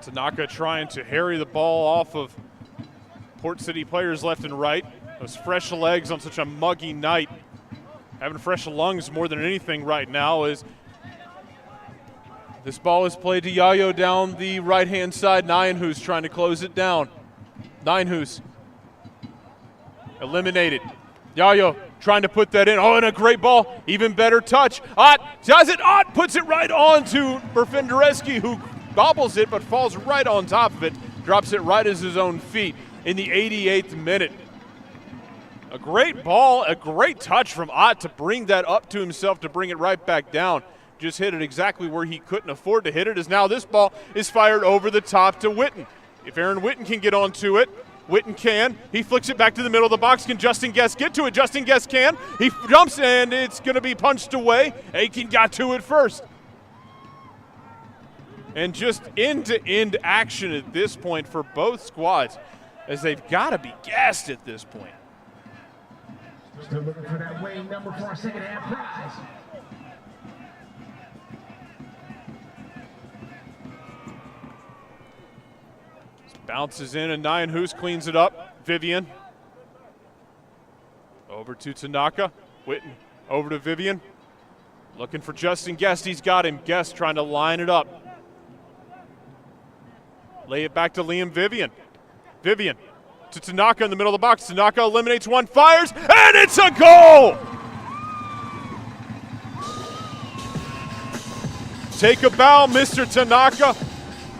Tanaka trying to harry the ball off of Port City players left and right. Those fresh legs on such a muggy night. Having fresh lungs more than anything right now as this ball is played to Yayo down the right-hand side. Nyanhus trying to close it down. Nyanhus eliminated. Yayo trying to put that in. Oh, and a great ball. Even better touch. Ott does it. Ott puts it right on to Berfindereski, who bobbles it but falls right on top of it. Drops it right as his own feet in the 88th minute. A great ball, a great touch from Ott to bring that up to himself, to bring it right back down. Just hit it exactly where he couldn't afford to hit it, as now this ball is fired over the top to Witten. If Aaron Witten can get onto it, Witten can. He flicks it back to the middle of the box. Can Justin Guest get to it? Justin Guest can. He jumps, and it's going to be punched away. Aiken got to it first. And just end-to-end action at this point for both squads, as they've got to be gassed at this point. Still looking for that winning number for our second half prize. Just bounces in, and Nyanhus cleans it up. Vivian. Over to Tanaka. Witten over to Vivian. Looking for Justin Guest. He's got him. Guest trying to line it up. Lay it back to Liam Vivian. Vivian to Tanaka in the middle of the box. Tanaka eliminates one, fires, and it's a goal! Take a bow, Mr. Tanaka.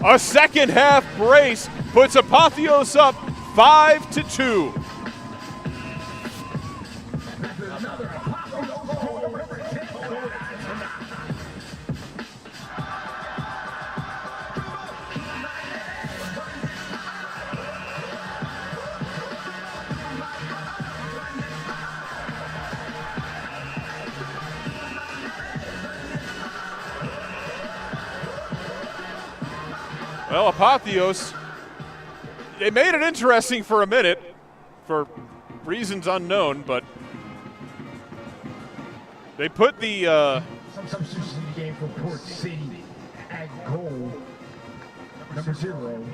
A second half brace puts Apotheos up 5-2. Well, Apotheos They made it interesting for a minute, for reasons unknown, but they put the some substitutions in the game for Port City at goal. Number 0,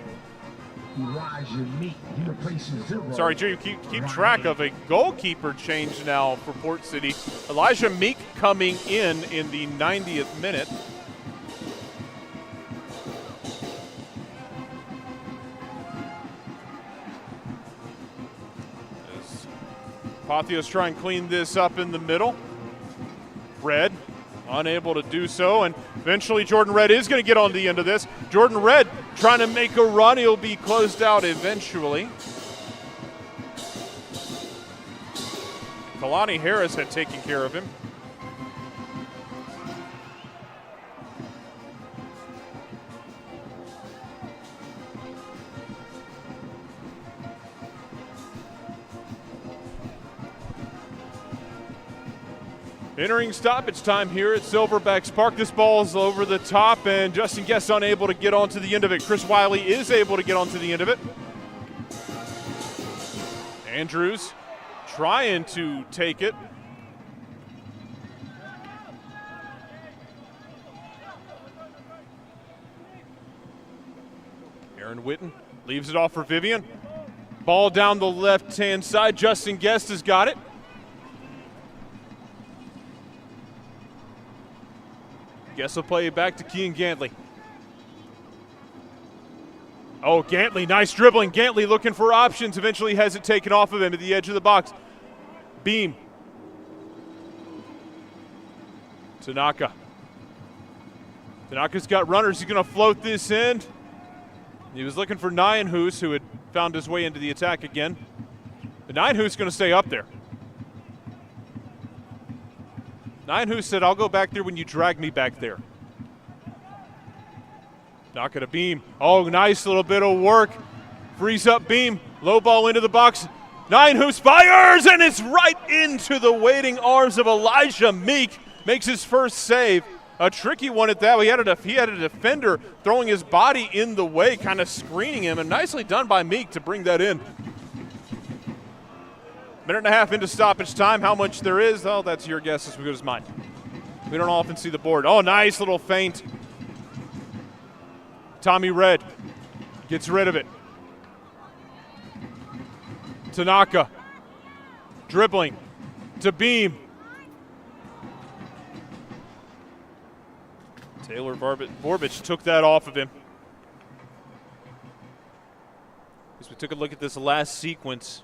Elijah Meek. He replaces 0. Sorry, Drew, keep track of a goalkeeper change now for Port City. Elijah Meek coming in the 90th minute. As Apotheos try and clean this up in the middle. Red unable to do so, and eventually Jordan Red is going to get on the end of this. Jordan Red trying to make a run. He'll be closed out eventually. Kalani Harris had taken care of him. Entering stoppage time here at Silverbacks Park. This ball is over the top, and Justin Guest unable to get onto the end of it. Chris Wiley is able to get onto the end of it. Andrews trying to take it. Aaron Witten leaves it off for Vivian. Ball down the left-hand side. Justin Guest has got it. Guess will play it back to Kean Gantley. Oh, Gantley, nice dribbling. Gantley looking for options. Eventually has it taken off of him at the edge of the box. Beam. Tanaka. Tanaka's got runners. He's going to float this in. He was looking for Hughes, who had found his way into the attack again. But Hughes is going to stay up there. Hughes said, I'll go back there when you drag me back there. Not going to Beam. Oh, nice little bit of work. Frees up Beam. Low ball into the box. Hughes fires, and it's right into the waiting arms of Elijah Meek. Makes his first save. A tricky one at that. He had a defender throwing his body in the way, kind of screening him, and nicely done by Meek to bring that in. Minute and a half into stoppage time. How much there is, oh, that's your guess as good as mine. We don't often see the board. Oh, nice little feint. Tommy Red gets rid of it. Tanaka dribbling to Beam. Taylor Borbich took that off of him. As we took a look at this last sequence.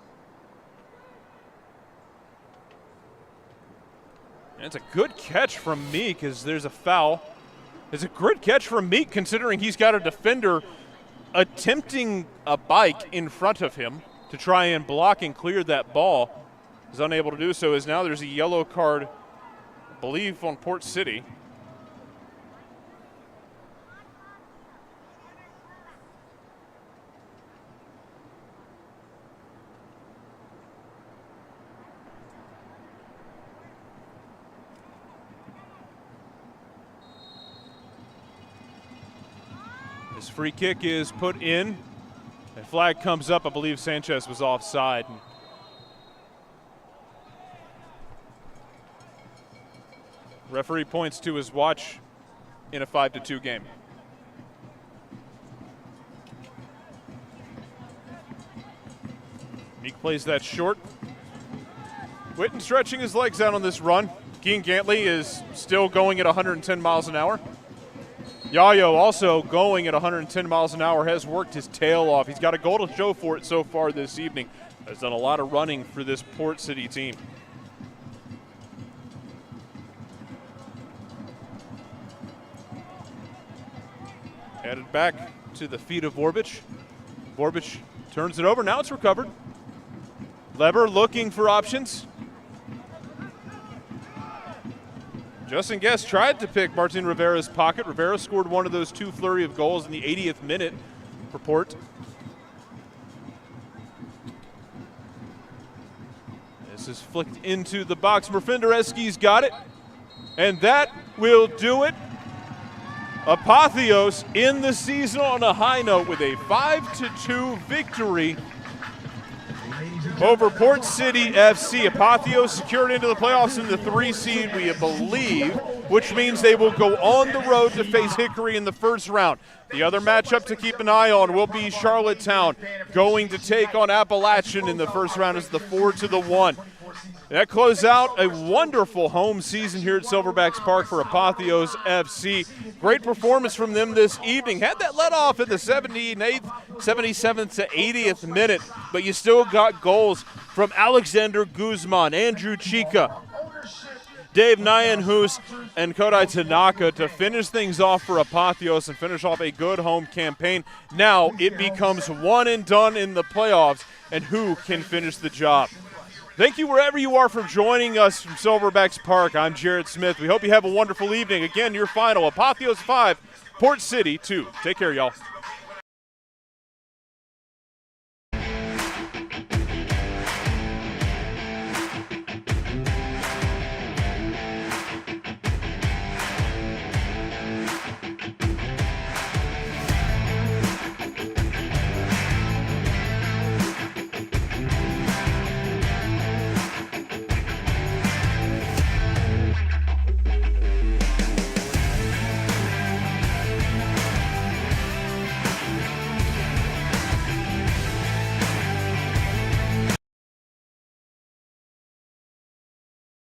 And it's a good catch from Meek as there's a foul. It's a good catch from Meek considering he's got a defender attempting a bike in front of him to try and block and clear that ball. Is unable to do so as now there's a yellow card, I believe, on Port City. This free kick is put in. A flag comes up. I believe Sanchez was offside. Referee points to his watch in a 5-2 game. Meek plays that short. Witten stretching his legs out on this run. Kean Gantley is still going at 110 miles an hour. Yayo also going at 110 miles an hour, has worked his tail off. He's got a goal to show for it so far this evening. Has done a lot of running for this Port City team. Headed back to the feet of Borbich. Borbich turns it over. Now it's recovered. Leber looking for options. Justin Guest tried to pick Martin Rivera's pocket. Rivera scored one of those two flurry of goals in the 80th minute for Port. This is flicked into the box. Merfindereski's got it. And that will do it. Apotheos in the season on a high note with a 5-2 victory over Port City FC. Apotheos secured into the playoffs in the 3 seed, we believe, which means they will go on the road to face Hickory in the first round. The other matchup to keep an eye on will be Charlottetown going to take on Appalachian in the first round as the 4-1. That closed out a wonderful home season here at Silverbacks Park for Apotheos FC. Great performance from them this evening. Had that let off in the 78th, 77th to 80th minute, but you still got goals from Alexander Guzman, Andrew Chica, Dave Nyanhus, and Kodai Tanaka to finish things off for Apotheos and finish off a good home campaign. Now it becomes one and done in the playoffs, and who can finish the job? Thank you wherever you are for joining us from Silverbacks Park. I'm Jared Smith. We hope you have a wonderful evening. Again, your final, Apotheos 5, Port City 2. Take care, y'all.